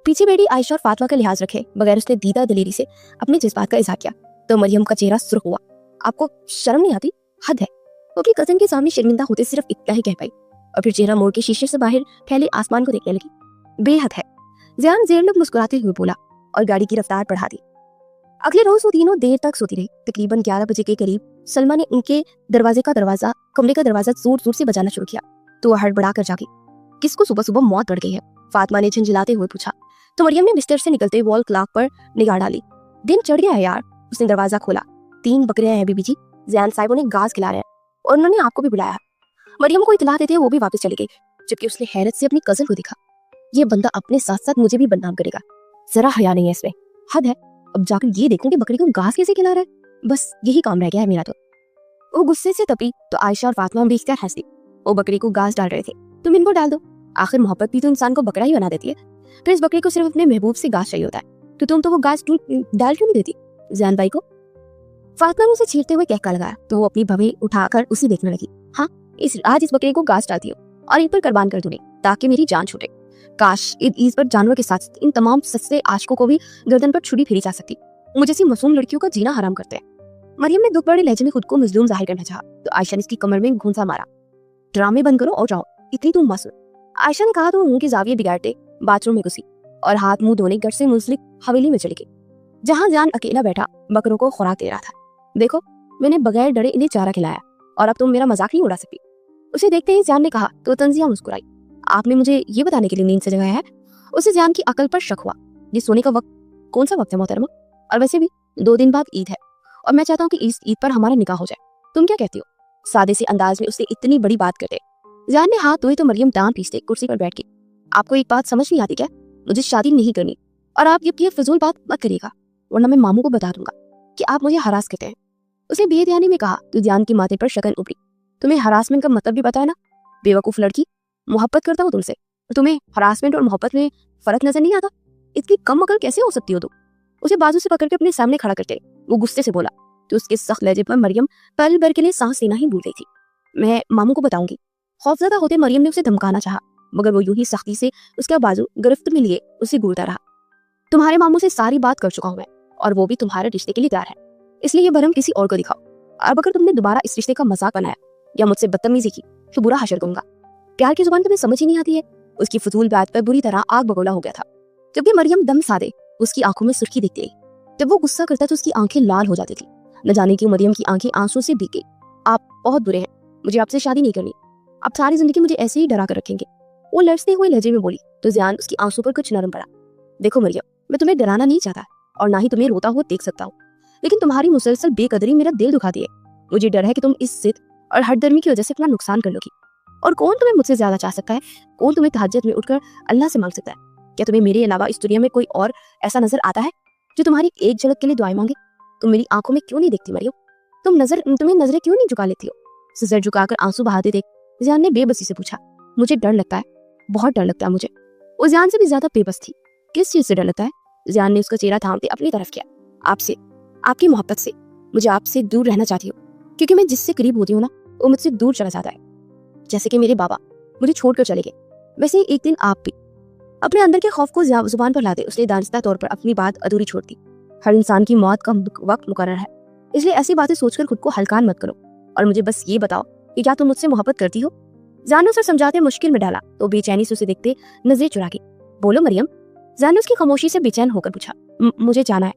A: पीछे बैठी आयशा और फातिमा का लिहाज रखे बगैर उसने दीदा दलेरी से अपने जज्बात का इजहार किया तो मरियम का चेहरा सुर्ख हुआ। आपको शर्म नहीं आती? हद है। वो अपनी कजन के सामने शर्मिंदा होते सिर्फ इतना ही कह पाई और फिर चेहरा मोड़ के शीशे से बाहर फैले आसमान को देखने लगी। बेहद है, जियान जेर मुस्कुराते हुए बोला और गाड़ी की रफ्तार बढ़ा दी। अगले रोज वो तीनों देर तक सोती रही। तकरीबन 11 बजे के करीब सलमा ने उनके कमरे का दरवाजा जोर जोर से बजाना शुरू किया तो वह हड़बड़ा कर जागी। किसको सुबह सुबह मौत बढ़ गई है? फातिमा ने झंझलाते हुए पूछा तो मरियम ने बिस्तर से निकलते वॉल क्लॉक पर निगाह डाली। दिन चढ़ गया है यार। उसने दरवाजा खोला। 3 बकरियां हैं बीबी जी, जियान साहिब उन्हें घास खिला रहे हैं और उन्होंने आपको भी बुलाया है। मरियम को इतला देते वो भी वापस चली गई, जबकि उसने हैरत से अपनी कजन को देखा। ये बंदा अपने साथ साथ मुझे भी बदनाम करेगा, जरा हया नहीं है इसमें, हद है। अब जाकर ये देखूं कि बकरी को घास कैसे खिला रहा है, बस यही काम रह गया है मेरा तो। वो गुस्से से तपी तो आयशा और फातिमा भी इख्तियार हंसी। वो बकरी को घास डाल रहे थे। तुम इनको डाल दो, आखिर मोहब्बत भी तो इंसान को बकरा ही बना देती है। फिर इस बकरी को सिर्फ अपने महबूब से घास चाहिए होता है तो तुम तो वो घास डाल क्यों नहीं देती जियान भाई को? फातिमा ने उसे छींटते हुए कहका लगाया तो वो अपनी भवें उठाकर उसे देखने लगी। हाँ, आज इस बकरी को घास डालती हो और इन पर कुर्बान कर दूंगी ताकि मेरी जान छूटे। काश ईद पर जानवर के साथ इन तमाम सस्ते आशिकों को भी गर्दन पर छुरी फेरी जा सकती। मुझे सी मासूम लड़कियों का जीना हराम करते हैं। मरियम ने दुख भरे लहजे में खुद को मजलूम जाहिर करना चाहा तो आयशा ने इसकी कमर में घूंसा मारा। ड्रामे बंद करो और जाओ, इतनी तुम मस्त। आयशा ने कहा तो मुंह के जाविये बिगाड़ते बाथरूम में घुसी और हाथ मुंह धोने घर से मुंसलिक हवेली में चली गई, जहां जान अकेला बैठा बकरों को खुराक दे रहा था। देखो, मैंने बगैर डरे इन्हें चारा खिलाया और अब तुम मेरा मजाक नहीं उड़ा सकती। उसे देखते ही जियान ने कहा तो तंजिया मुस्कुराई। आपने मुझे ये बताने के लिए नींद से जगाया है? उसे जियान की अकल पर शक हुआ। ये सोने का वक्त कौन सा वक्त है मोहतरमा? और वैसे भी 2 दिन बाद ईद है और मैं चाहता हूँ कि इस ईद पर हमारा निकाह हो जाए। तुम क्या कहती हो? सादे से अंदाज में उससे इतनी बड़ी बात करते जियान ने हाथ धोए तो मरियम दांत पीसते कुर्सी पर बैठ गई। आपको एक बात समझ नहीं आती क्या? मुझे शादी नहीं करनी और आप ये फिजूल बात मत करिएगा, वरना मैं मामू को बता दूंगा कि आप मुझे हरास करते हैं। उसे बेध्यानी में कहा तो जियान की माथे पर शकन उभरी। तुम्हें हरासमेंट का मतलब भी पता है ना? बेवकूफ लड़की, मोहब्बत करता हूँ तुमसे, तुम्हें हरासमेंट और मोहब्बत में फर्क नजर नहीं आता? इतनी कम अकल कैसे हो सकती हो तुम? उसे बाजू से पकड़ के अपने सामने खड़ा करके वो गुस्से से बोला तो उसके सख्त लहजे पर मरियम पल भर के लिए सांस लेना ही भूल गई थी। मैं मामू को बताऊंगी। खौफजदा होते मरियम ने उसे धमकाना चाहा, मगर वो यूं ही सख्ती से उसका बाजू गिरफ्त में लिए उसे घूरता रहा। तुम्हारे मामू से सारी बात कर चुका हूं मैं, और वो भी तुम्हारे रिश्ते के लिए तैयार है, इसलिए ये भरम किसी और को दिखाओ। अब अगर तुमने दोबारा इस रिश्ते का मजाक बनाया या मुझसे बदतमीजी की तो बुरा हशर दूंगा। प्यार की जुबान तुम्हें समझ ही नहीं आती है। उसकी फजूल बात पर बुरी तरह आग बगोला हो गया था। जबकि मरियम दम सादे, उसकी आंखों में सुर्खी दिखती रही। जब वो गुस्सा करता तो उसकी आंखें लाल हो जाती थी। न जाने क्यों मरियम की आंखें आंसू से भीग गई। आप बहुत बुरे हैं, मुझे आपसे शादी नहीं करनी, आप सारी जिंदगी मुझे ऐसे ही डरा कर रखेंगे, वो लड़ते हुए लहजे में बोली तो जियान उसकी आंसू पर कुछ नरम पड़ा। देखो मरियम, मैं तुम्हें डराना नहीं चाहता और ना ही तुम्हें रोता हुआ देख सकता हूँ, लेकिन तुम्हारी मुसलसल बेकदरी मेरा दिल दुखाती है। मुझे डर है कि तुम इस जिद और हठधर्मी की वजह से अपना नुकसान कर लोगी। और कौन तुम्हें मुझसे ज्यादा चाह सकता है? कौन तुम्हें तहज्जुद में उठकर अल्लाह से मांग सकता है? क्या तुम्हें मेरे अलावा इस दुनिया में कोई और ऐसा नजर आता है जो तुम्हारी एक झलक के लिए दुआएं मांगे? तुम मेरी आंखों में क्यों नहीं देखती मरियम? तुम्हें नजरें क्यों नहीं झुका लेती हो? सिर झुकाकर आंसू बहाते देख जियान ने बेबसी से पूछा। मुझे डर लगता है, बहुत डर लगता है मुझे। वो जियान से भी ज्यादा बेबस थी। किस चीज से डर लगता है? जियान ने उसका चेहरा थामते अपनी तरफ किया। आपसे, आपकी मोहब्बत से। मुझे आपसे दूर रहना चाहती हूँ, क्योंकि मैं जिससे करीब होती हूँ ना, वो मुझसे दूर चला जाता है। जैसे कि मेरे बाबा मुझे छोड़कर चले गए, वैसे ही एक दिन आप भी। अपने अंदर के खौफ को जुबान पर लाते उसने दानिस्ता तौर पर अपनी बात अधूरी छोड़ दी। हर इंसान की मौत का वक्त मुकर्रर है, इसलिए ऐसी बातें सोचकर खुद को हल्कान मत करो और मुझे बस ये बताओ कि क्या तुम मुझसे मोहब्बत करती हो? जान ने उसे समझाते मुश्किल में डाला तो बेचैनी से उसे देखते नजरें चुरा गई। बोलो मरियम, जान ने उसकी खामोशी से बेचैन होकर पूछा। मुझे जाना है,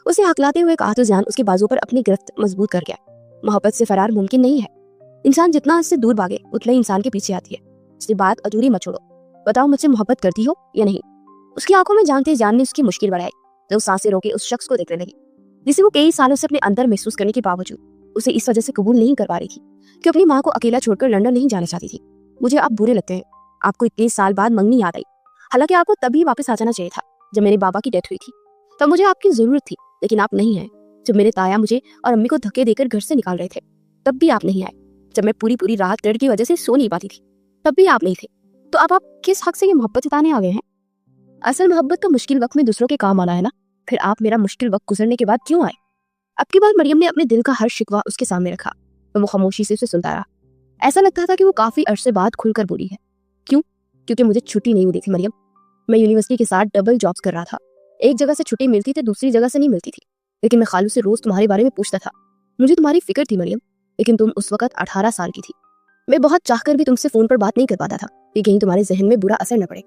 A: उसे हकलाते हुए कहा तो जान उसके बाजू पर अपनी गिरफ्त मजबूत कर गया। मोहब्बत से फरार मुमकिन नहीं है। इंसान जितना उससे दूर भागे उतना ही इंसान के पीछे आती है। इसलिए बात अधूरी मत छोड़ो, बताओ मुझसे मोहब्बत करती हो या नहीं? उसकी आंखों में जानते जान ने उसकी मुश्किल बढ़ाई तो सांसें रोके उस शख्स को देखने लगी जिसे वो कई सालों से अपने अंदर महसूस करने के बावजूद उसे इस वजह से कबूल नहीं कर पा रही थी कि अपनी माँ को अकेला छोड़कर लंदन नहीं जाना चाहती थी। मुझे आप बुरे लगते हैं। आपको इतने साल बाद मंगनी याद आई, हालांकि आपको तभी वापस आ जाना चाहिए था जब मेरे बाबा की डेथ हुई थी। तब मुझे आपकी जरूरत थी, लेकिन आप नहीं आए। जब मेरे ताया मुझे और अम्मी को धक्के देकर घर से निकाल रहे थे तब भी आप नहीं आए। जब मैं पूरी पूरी रात डर की वजह से सो नहीं पाती थी तब भी आप नहीं थे। तो अब आप किस हक से ये मोहब्बत जताने आ गए हैं? असल मोहब्बत तो मुश्किल वक्त में दूसरों के काम आना है ना। फिर आप मेरा मुश्किल वक्त गुजरने के बाद क्यों आए? अब की बार मरियम ने अपने दिल का हर शिकवा उसके सामने रखा और वो खामोशी से उसे सुनता रहा। ऐसा लगता था कि वो काफी अरसे बाद खुलकर बोली है। क्यों? क्योंकि मुझे छुट्टी नहीं मिली थी मरियम। मैं यूनिवर्सिटी के साथ डबल जॉब्स कर रहा था। एक जगह से छुट्टी मिलती थी, दूसरी जगह से नहीं मिलती थी, लेकिन मैं खालू से रोज तुम्हारे बारे में पूछता था। मुझे तुम्हारी फिक्र थी मरियम, लेकिन तुम उस वक्त 18 साल की थी। मैं बहुत चाहकर भी तुमसे फोन पर बात नहीं कर पाता था कि कहीं तुम्हारे जहन में बुरा असर न पड़े।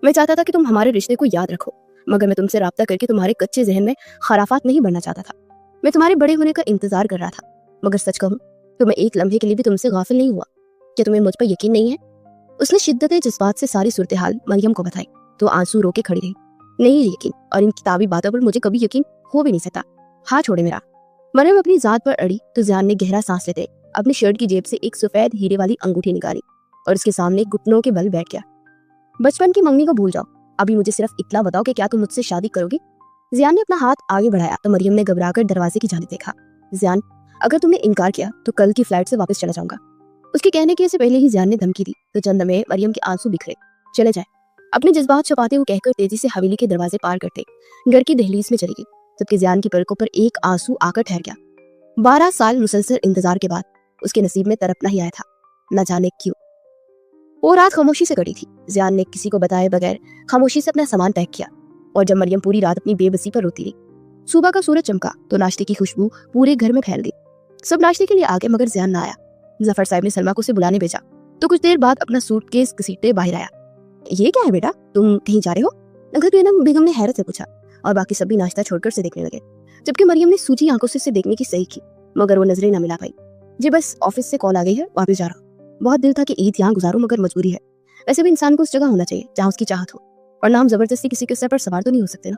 A: मैं चाहता था कि तुम हमारे रिश्ते को याद रखो, मगर मैं तुमसे राब्ता करके तुम्हारे कच्चे जहन में खराफात नहीं बढ़ना चाहता था। मैं तुम्हारे बड़े होने का इंतजार कर रहा था, मगर सच कहूं तो मैं एक लम्हे के लिए भी तुमसे गाफिल नहीं हुआ। क्या तुम्हें मुझ पर यकीन नहीं है? उसने शिद्दत जज्बात से सारी सूरत हाल मरियम को बताई तो आंसू रोके खड़ी रही। नहीं यकीन, और इन किताबी बातों पर मुझे कभी यकीन हो भी नहीं सकता। हाँ छोड़े मेरा। मरियम अपनी जात पर अड़ी तो जियान ने गहरा सांस लेते अपनी शर्ट की जेब से एक सफेद हीरे वाली अंगूठी निकाली और उसके सामने घुटनों के बल बैठ गया। बचपन की मंगनी को भूल जाओ, अभी मुझे सिर्फ इतना बताओ कि क्या तुम मुझसे शादी करोगी? जियान ने अपना हाथ आगे बढ़ाया तो मरियम ने घबराकर दरवाजे की जानिब देखा। जियान, अगर तुमने इनकार किया तो कल की फ्लाइट से वापस चला जाऊंगा। उसके कहने के से पहले ही जियान ने धमकी दी तो चंद में मरियम के आंसू बिखरे। चले जाए, अपने जज्बात छुपाते हुए कहकर तेजी से हवेली के दरवाजे पार करते घर की दहलीज में चली गई, जबकि जियान की पलकों पर एक आंसू आकर ठहर गया। 12 साल मुसलसल इंतजार के बाद उसके नसीब में तड़पना ही आया था, न जाने क्यों। वो रात खामोशी से कटी थी। जियान ने किसी को बताए बगैर खामोशी से अपना सामान पैक किया और जब मरियम पूरी रात अपनी बेबसी पर रोती रही, सुबह का सूरज चमका तो नाश्ते की खुशबू पूरे घर में फैल गई। सब नाश्ते के लिए आ गए मगर ज़ियान ना आया। जफर साहब ने सलमा को उसे बुलाने भेजा तो कुछ देर बाद अपना सूटकेस घसीटते बाहर आया। ये क्या है बेटा, तुम कहीं जा रहे हो? नगद बेगम ने हैरत से पूछा और बाकी सब भी नाश्ता छोड़कर से देखने लगे, जबकि मरियम ने सूजी आंखों से देखने की सही की मगर वो नजरें न मिला पाई। जी बस ऑफिस से कॉल आ गई है, वापस जा रहा हूँ। बहुत दिल था कि ईद यहाँ गुजारूं मगर मजबूरी है। वैसे भी इंसान को उस जगह होना चाहिए जहाँ उसकी चाहत हो, और ना हम जबरदस्ती किसी के सर पर सवार तो नहीं हो सकते ना,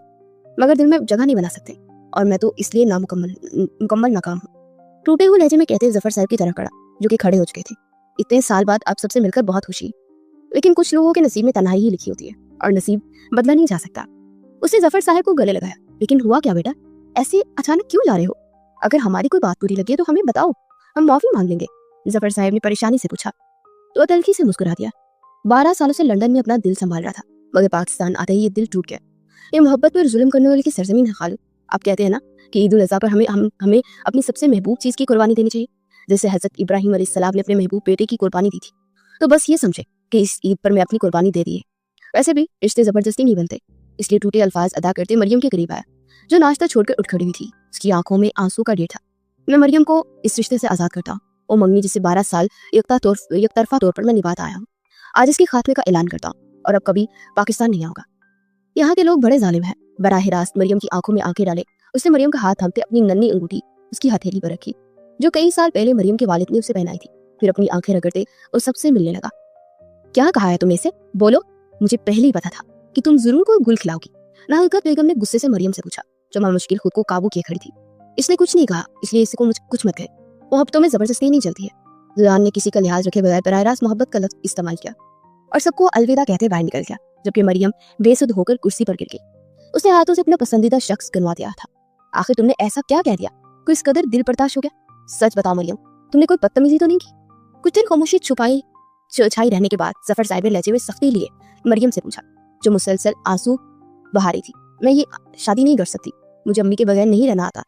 A: मगर दिल में जगह नहीं बना सकते, और मैं तो इसलिए मुकम्मल नाकाम हूँ। टूटे हुए लहजे में कहते जफर साहब की तरफ खड़ा, जो कि खड़े हो चुके थे। इतने साल बाद आप सबसे मिलकर बहुत खुशी, लेकिन कुछ लोगों के नसीब में तन्हाई ही लिखी होती है और नसीब बदला नहीं जा सकता। उसने जफर साहब को गले लगाया। लेकिन हुआ क्या बेटा, ऐसे अचानक क्यों जा रहे हो? अगर हमारी कोई बात बुरी लगी तो हमें बताओ, हम माफी मांग लेंगे। जफर साहब ने परेशानी से पूछा तो तल्खी से मुस्कुरा दिया। 12 सालों से लंदन में अपना दिल संभाल रहा था, मगर पाकिस्तान आते ही ये दिल टूट गया। ये मोहब्बत पर जुल्म करने वाले की सरजमीन है खालू। आप कहते हैं ना कि ईद उल अज़हा पर हमें अपनी सबसे महबूब चीज की कुर्बानी देनी चाहिए, जैसे हजरत इब्राहिम अलैहिस्सलाम ने अपने महबूब बेटे की कुर्बानी दी थी। तो बस ये समझे कि इस ईद पर मैं अपनी कुर्बानी दे दी है। वैसे भी रिश्ते जबरदस्ती नहीं बनते, इसलिए टूटे अल्फाज अदा करते मरियम के करीब आया, जो नाश्ता छोड़कर उठ खड़ी हुई थी। उसकी आंखों में आंसू का ढेर था। मैं मरियम को इस रिश्ते से आजाद करता हूँ। वो मंगनी जिसे 12 साल यकतरफा तौर पर मैं निभाता आया हूँ, आज इसके खात्मे का ऐलान करता हूँ और अब कभी पाकिस्तान नहीं आऊंगा। यहाँ के लोग बड़े जालिम हैं। बराह रास्त मरियम की आंखों में आंखें डाले उसने मरियम का हाथ थामते अपनी नन्ही अंगूठी उसकी हथेली पर रखी, जो कई साल पहले मरियम के वालिद ने उसे पहनाई थी। फिर अपनी आंखें रगड़ते उस सबसे मिलने लगा। क्या कहा है तुमने इसे? बोलो, मुझे पहले ही पता था कि तुम जरूर कोई गुल खिलाओगी। नगद बेगम ने गुस्से से मरियम से पूछा, जो मुश्किल खुद को काबू किए खड़ी थी। इसने कुछ नहीं कहा, इसलिए इसको कुछ मत कहे। मोहब्बतों में जबरदस्ती नहीं चलती है। ज़ियान ने किसी का लिहाज रखे बगैर बराह रास्त मोहब्बत का लफ्ज इस्तेमाल किया और सबको अलविदा कहते बाहर निकल गया, जबकि मरियम बेसुध होकर कुर्सी पर गिर गई। उसने हाथों से अपना पसंदीदा शख्स गिनवा दिया था। आखिर तुमने ऐसा क्या कह दिया, कोई इस कदर दिल बर्दाश्त हो गया? सच बताओ मरियम, तुमने कोई बदतमीजी तो नहीं की? कुछ देर खामोशी छाई रहने के बाद जफर साहब ने लहजे में सख्ती लिए मरियम से पूछा, जो मुसलसल आंसू बहा रही थी। मैं ये शादी नहीं कर सकती, मुझे अम्मी के बगैर नहीं रहना आता।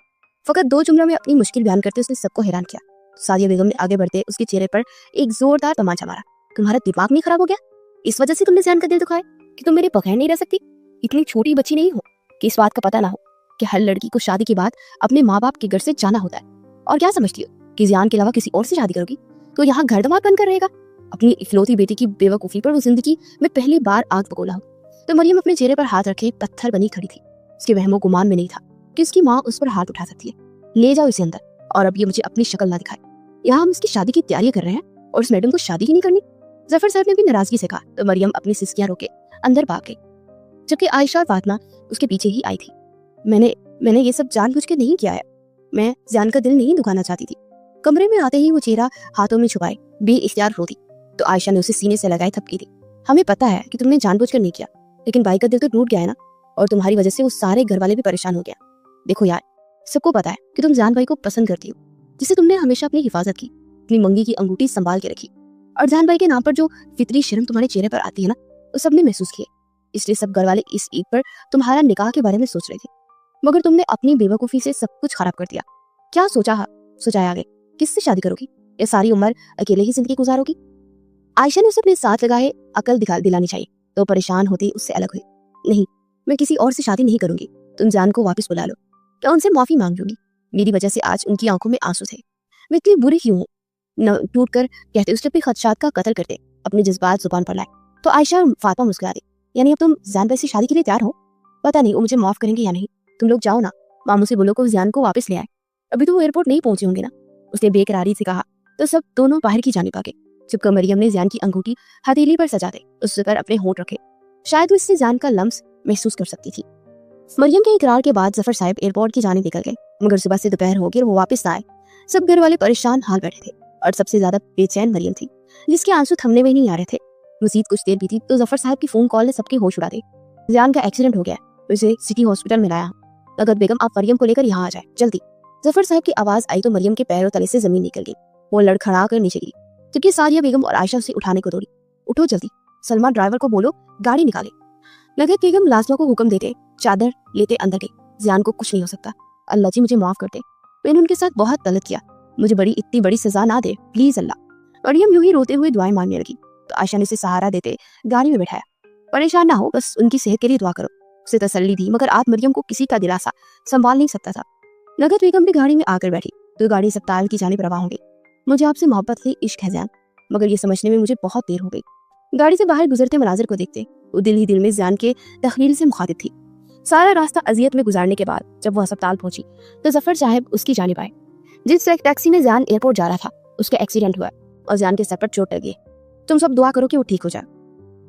A: फकत 2 जुमलों में अपनी मुश्किल बयान करते उसने सबको हैरान किया। सादिया बेगम ने आगे बढ़ते उसके चेहरे पर एक जोरदार तमाचा मारा। तुम्हारा दिमाग नहीं खराब हो गया? इस वजह से तुमने ज़ियान का दिल दुखाया कि तुम मेरे बगैर नहीं रह सकती? इतनी छोटी बच्ची नहीं हो कि इस बात का पता ना हो कि हर लड़की को शादी के बाद अपने माँ बाप के घर से जाना होता है। और क्या समझती हो कि ज़ियान के अलावा किसी और से शादी करोगी तो यहाँ घर दमाद बनकर रहेगा? अपनी इकलौती बेटी की बेवकूफ़ी पर वो जिंदगी में पहली बार आग बगोला हो। तो मरियम अपने चेहरे पर हाथ रखे पत्थर बनी खड़ी थी। उसके वहमो गुमान में नहीं था कि उसकी माँ उस पर हाथ उठा सकती है। ले जाओ इसे अंदर, और अब ये मुझे अपनी शक्ल ना दिखाए। यहाँ हम इसकी शादी की तैयारी कर रहे हैं और उस मैडम को शादी ही नहीं करनी। जफर साहब ने भी नाराजगी से कहा तो मरियम अपनी सिसकियां रोके अंदर भाग गई, जबकि आयशा और फातिमा उसके पीछे ही आई थी। मैंने ये सब जानबूझ के नहीं किया है। मैं ज़ियान का दिल नहीं दुखाना चाहती थी। कमरे में आते ही वो चेहरा हाथों में छुपाए बेइख्तियार रो दी तो आयशा ने उसे सीने से लगाए थपकी दी। हमें पता है कि तुमने जानबूझकर नहीं किया, लेकिन भाई का दिल तो टूट गया है ना, और तुम्हारी वजह से वो सारे घर वाले भी परेशान हो गया। देखो यार, सबको पता है कि तुम जान भाई को पसंद करती हो, जिसे तुमने हमेशा अपनी हिफाजत की, अपनी मंगी की अंगूठी संभाल के रखी, और जान भाई के नाम पर जो फितरी शर्म तुम्हारे चेहरे पर आती है ना, वो सबने महसूस किए। इसलिए सब घर वाले इस ईद पर तुम्हारा निकाह के बारे में सोच रहे थे, मगर तुमने अपनी बेवकूफ़ी से सब कुछ खराब कर दिया। क्या सोचा है आगे? किससे शादी करोगी या सारी उम्र अकेले ही जिंदगी गुजारोगी? आयशा ने उसे अपने साथ लगाए अकल दिलानी चाहिए तो परेशान होती उससे अलग हुई। नहीं, मैं किसी और से शादी नहीं करूंगी। तुम जान को वापस बुला लो, मैं उनसे माफी मांग लूंगी। मेरी वजह से आज उनकी आंखों में आंसू थे। मैं इतनी बुरी क्यों हूँ? न टूट कर कहते उसने अपने खदशात का कत्ल करते अपने जज्बात जुबान पर लाए तो आयशा और फातिमा मुस्कुरा दी। यानी अब तुम ज़ियान भाई से शादी के लिए तैयार हो? पता नहीं वो मुझे माफ करेंगे या नहीं। तुम लोग जाओ ना, मामू से बोलो को ज़ियान को वापस ले आए। अभी तो वो एयरपोर्ट नहीं पहुंचे होंगे ना, उसने बेकरारी से कहा। तो सब दोनों बाहर की जानिब आ गए, जबकि मरियम ने ज़ियान की अंगूठी हथेली पर सजा दे उस पर अपने होंठ रखे। शायद वो इससे ज़ियान का लम्स महसूस कर सकती थी। मरियम के इकरार के बाद जफर साहब एयरपोर्ट की जानिब निकल गए, मगर सुबह से दोपहर हो गई और वो वापस आए। सब घर वाले परेशान हाल बैठे थे और सबसे ज्यादा बेचैन मरियम थी, जिसके आंसू थमने में नहीं आ रहे थे। मजीद कुछ देर बीती तो जफर साहब की फोन कॉल ने सबके होश उड़ा दिए। ज़ियान का एक्सीडेंट हो गया, उसे सिटी हॉस्पिटल में लाया। नगद बेगम, आप मरियम को लेकर यहाँ आ जाए जल्दी। जफर साहब की आवाज आई तो मरियम के पैरों तले से जमीन निकल गई। वो लड़खड़ा कर नीचे गिरी, जबकि सादिया बेगम और आयशा उसे उठाने को दौड़ी। उठो जल्दी, सलमा ड्राइवर को बोलो गाड़ी निकाले। नगद बेगम लाजमा को हुक्म देते चादर लेते अंदर गई। ज़ियान को कुछ नहीं हो सकता, अल्लाह जी मुझे माफ कर दे, मैंने उनके साथ बहुत गलत किया, मुझे इतनी बड़ी सजा ना दे प्लीज अल्लाह। मरियम यूं ही रोते हुए दुआएं मांगने लगी तो आयशा ने उसे सहारा देते गाड़ी में बैठाया। परेशान ना हो, बस उनकी सेहत के लिए दुआ करो, उसे तसल्ली दी। मगर आज मरियम को किसी का दिलासा संभाल नहीं सकता था। नगद बेगम भी गाड़ी में आकर बैठी तो गाड़ी अस्पताल की जानिब रवा होंगे। मुझे आपसे मोहब्बत है, इश्क है ज़ियान, मगर ये समझने में मुझे बहुत देर हो गई। गाड़ी से बाहर गुजरते मनाजिर को देखते वो दिल ही दिल में ज़ियान के तखलील से मुखातिब थी। सारा रास्ता अजियत में गुजारने के बाद जब वो अस्पताल पहुंची तो जफर साहब उसकी जानिब आए। जिस टैक्सी में ज़ियान एयरपोर्ट जा रहा था उसका एक्सीडेंट हुआ और ज़ियान के सर पर चोट लगी। तुम सब दुआ करो कि वो ठीक हो जाए।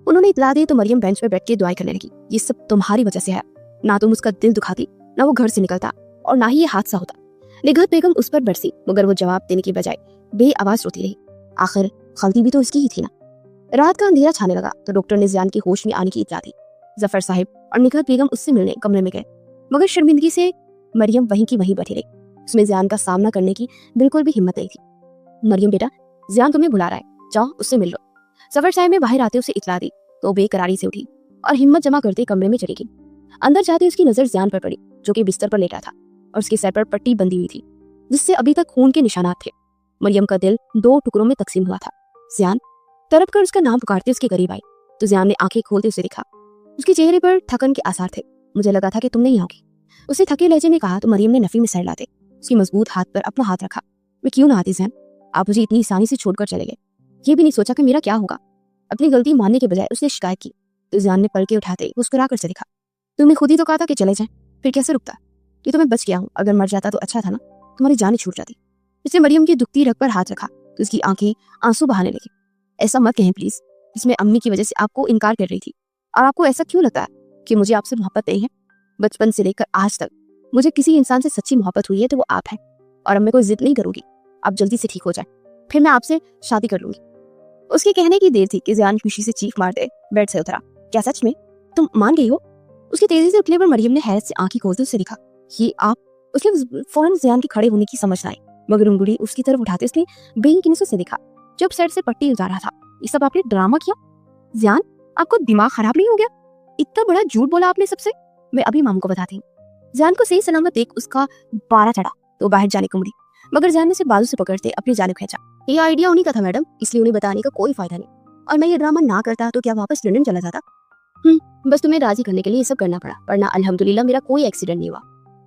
A: उन्होंने इतला दी तो मरियम बेंच पर बैठ के दुआएं करने लगी। ये सब तुम्हारी वजह से है, ना तुम उसका दिल दुखाती, ना वो घर से निकलता, और ना ही ये हादसा होता। निगहत बेगम उस पर बरसी, मगर वो जवाब देने की बजाय बेआवाज रोती रही। आखिर गलती भी तो इसकी ही थी ना। रात का अंधेरा छाने लगा तो डॉक्टर ने ज़ियान की होश में आने की इतला दी। जफर साहिब और निगहत बेगम उससे मिलने कमरे में गए, मगर शर्मिंदगी से मरियम वहीं की वहीं बैठी रही। उसमें ज़ियान का सामना करने की बिल्कुल भी हिम्मत नहीं थी। मरियम बेटा, ज़ियान तुम्हें बुला रहा है, जाओ उससे मिल लो। जफर साहिब ने बाहर आते उसे इतला दी तो बेकरारी से उठी और हिम्मत जमा करते कमरे में चली गई। अंदर जाते उसकी नजर ज़ियान पर पड़ी, जो कि बिस्तर पर लेटा था और उसके सर पर पट्टी बंधी हुई थी जिससे अभी तक खून के निशानात थे। मरियम का दिल 2 टुकड़ों में तकसीम हुआ था। ज़ियान तड़प कर उसका नाम पुकारते उसके करीब आई तो ज़ियान ने आंखें खोलते उसे देखा। उसके चेहरे पर थकन के आसार थे। मुझे लगा था कि तुम नहीं आओगी, उसने थके लहजे में कहा तो मरियम ने नफी में सर लाते उसकी मजबूत हाथ पर अपना हाथ रखा। मैं क्यों ना आती ज़ियान, आप मुझे इतनी आसानी से छोड़कर चले गए। ये भी नहीं सोचा कि मेरा क्या होगा। अपनी गलती मानने के बजाय उसने शिकायत की तो ज़ियान ने पलके उठाते मुस्कुरा कर से देखा। तुमने खुद ही तो कहा था कि चले जाएं, फिर कैसे रुकता। ये तो मैं बच गया हूँ, अगर मर जाता तो अच्छा था ना, तुम्हारी जान छूट जाती। इसने मरियम की दुखती रग पर हाथ रखा तो उसकी आंखें आंसू बहाने लगी। ऐसा मत कहें प्लीज, इसमें अम्मी की वजह से आपको इनकार कर रही थी, और आपको ऐसा क्यों लगता है कि मुझे आपसे मोहब्बत नहीं है। बचपन से लेकर आज तक मुझे किसी इंसान से सच्ची मोहब्बत हुई है तो वो आप है, और अब मैं कोई जिद नहीं करूंगी। आप जल्दी से ठीक हो जाए, फिर मैं आपसे शादी कर लूंगी। उसके कहने की देर थी कि ज़ियान खुशी से चीख मारते बेड से उतरा। क्या सच में तुम मान गई हो? उसके तेजी से उठने पर मरियम ने हैरत से आंखें खोलते उससे देखा। ये आप? उसके फौरन ज़ियान के खड़े होने की समझ आई, मगर उंगली उसकी तरफ उठाते उसने बेयकीनी से देखा जब सर से पट्टी उतारा था। ये सब आपने ड्रामा किया? ज़ियान, आपको दिमाग खराब नहीं हो गया? इतना बड़ा झूठ बोला आपने सबसे। मैं अभी मामू को बताती हूँ। ज़ियान को सही सलामत देख उसका पारा चढ़ा तो बाहर जाने को मुड़ी, मगर ज़ियान ने उसे बाजू से पकड़ते अपनी जानिब खींचा। ये आइडिया उन्हीं का था मैडम, इसलिए उन्हें बताने का कोई फायदा नहीं, और मैं ये ड्रामा ना करता तो क्या वापस लंदन चला जाता। बस तुम्हें राजी करने के लिए ये सब करना पड़ा, वरना अल्हम्दुलिल्लाह मेरा कोई एक्सीडेंट नहीं हुआ,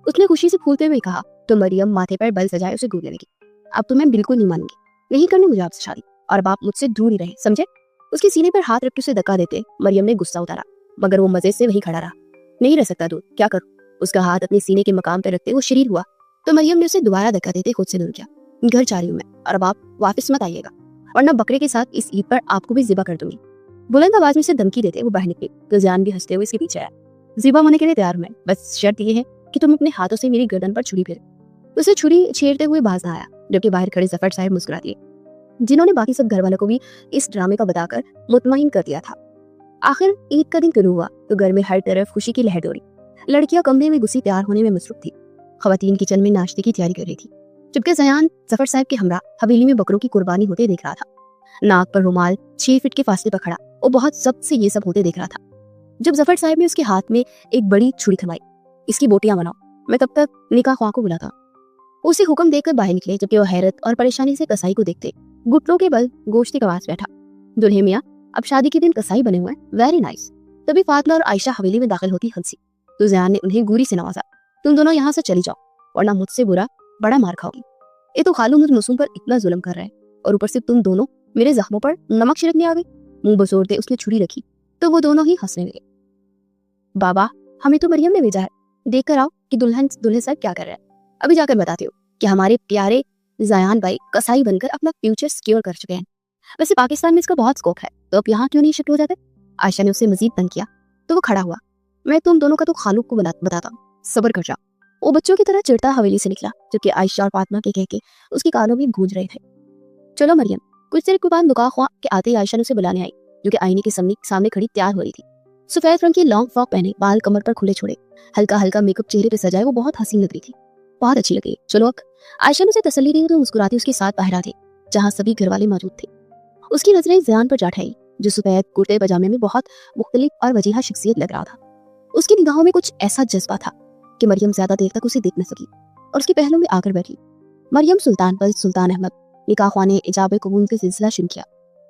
A: उसने खुशी से फूलते हुए कहा। तो मरियम माथे पर बल सजाए उसे घूरने लगी। अब तो मैं बिल्कुल नहीं मानूंगी, नहीं करनी मुझे आपसे शादी, और अब आप मुझसे दूर ही रहे, समझे? उसके सीने पर हाथ रखते उसे धक्का देते मरियम ने गुस्सा उतारा, मगर वो मजे से वही खड़ा रहा। नहीं रह सकता दूर, क्या करूं? उसका हाथ अपने सीने के मकाम पर रखते वो शरीर हुआ तो मरियम ने उसे दोबारा धक्का देते खुद से दूर किया। घर जा रही हूँ मैं, और अब आप वापस मत आइएगा, वरना बकरे के साथ इस ईद पर आपको भी ज़िबा कर दूंगी। बुलंद आवाज में से धमकी देते वो बाहर निकली तो ज़ियान भी हंसते हुए इसके पीछे आया। ज़िबा होने के लिए तैयार हूं मैं, बस शर्त ये है कि तुम अपने हाथों से मेरी गर्दन पर छुरी फेर। उसे छुरी छेड़ते हुए बाज ना आया, जबकि बाहर खड़े जफर साहब मुस्कुरा दिए, जिन्होंने बाकी सब घर वालों को भी इस ड्रामे का बताकर मुतमईन कर दिया था। आखिर ईद का दिन शुरू हुआ तो घर में हर तरफ खुशी की लहर दौड़ी। लड़कियां कमरे में घुसी तैयार होने में मसरूफ थी, खवातीन किचन में नाश्ते की तैयारी कर रही थी, जबकि ज़ियान जफर साहब के हमरा हवेली में बकरों की कुर्बानी होते देख रहा था। नाक पर रुमाल 6 फीट के फासले पर खड़ा और बहुत जब्त से ये सब होते देख रहा था। जब जफर साहब ने उसके हाथ में एक बड़ी छुरी थमाई, इसकी बोटियां बनाओ, मैं तब तक निकाह ख्वाह को बुलाता। उसे हुक्म देकर बाहर निकले, जबकि वो हैरत और परेशानी से कसाई को देखते घुटनों के बल गोश्त के पास बैठा। दुल्हे मियाँ अब शादी के दिन कसाई बने हुए, वेरी नाइस। तभी फातिमा और आयशा हवेली में दाखिल होती हंसी तो ज़ियान ने उन्हें गुरी से नवाजा, तुम दोनों यहाँ से चली जाओ, वरना मुझसे बुरा बड़ा मार खाओगी। ये तो खालू मुझ मासूम पर इतना जुल्म कर रहे हैं, और ऊपर से तुम दोनों मेरे जख्मों पर नमक छिड़कने आ गई। मुंह बसोरते उसने छुरी रखी तो वो दोनों ही हंसने लगे। बाबा, हमें तो मरियम ने भेजा है, देख कर आओ कि दुल्हे साहब क्या कर रहे हैं। अभी जाकर बताती हूँ कि हमारे प्यारे ज़ियान भाई कसाई बनकर अपना फ्यूचर सिक्योर कर चुके हैं। वैसे पाकिस्तान में इसका बहुत स्कोप है, तो अब यहाँ क्यों नहीं शिफ्ट हो जाते? आयशा ने उसे मजीद तंग किया तो वो खड़ा हुआ। मैं तुम दोनों का तो खालू को बताता हूँ, सब्र कर जाओ। वो बच्चों की तरह चिढ़ता हवेली से निकला, जबकि आयशा और फातिमा के कह के उसके कानों में गूंज रहे थे। चलो मरियम। कुछ देर के बाद निकाह ख्वाह के आते ही आयशा ने उसे बुलाने आई, जो कि आईने के सामने खड़ी तैयार हो रही थी। सफेद रंग की लॉन्ग फ्रॉक पहने, बाल कमर पर खुले छोड़े, हल्का हल्का मेकअप चेहरे पे सजाए, वो बहुत हसीन लग रही थी, बहुत अच्छी लगी। चलो अक। आयशा ने उसे तसल्ली दी तो मुस्कुराती उसके साथ बाहर आ गई, जहाँ सभी घर वाले मौजूद थे। उसकी नजरें ज़ियान पर जा ठहरी, जो सफेद कुर्ते पजामे में बहुत मुख्तलिफ और वजीहा शख्सियत लग रहा था। उसकी निगाहों में कुछ ऐसा जज्बा था कि मरियम ज्यादा देर तक उसे देख न सकी और उसके पहलू में आकर बैठी। मरियम सुल्तान पर सुल्तान अहमद निकाह ख्वाह ने इजाब कबूल का सिलसिला शुरू किया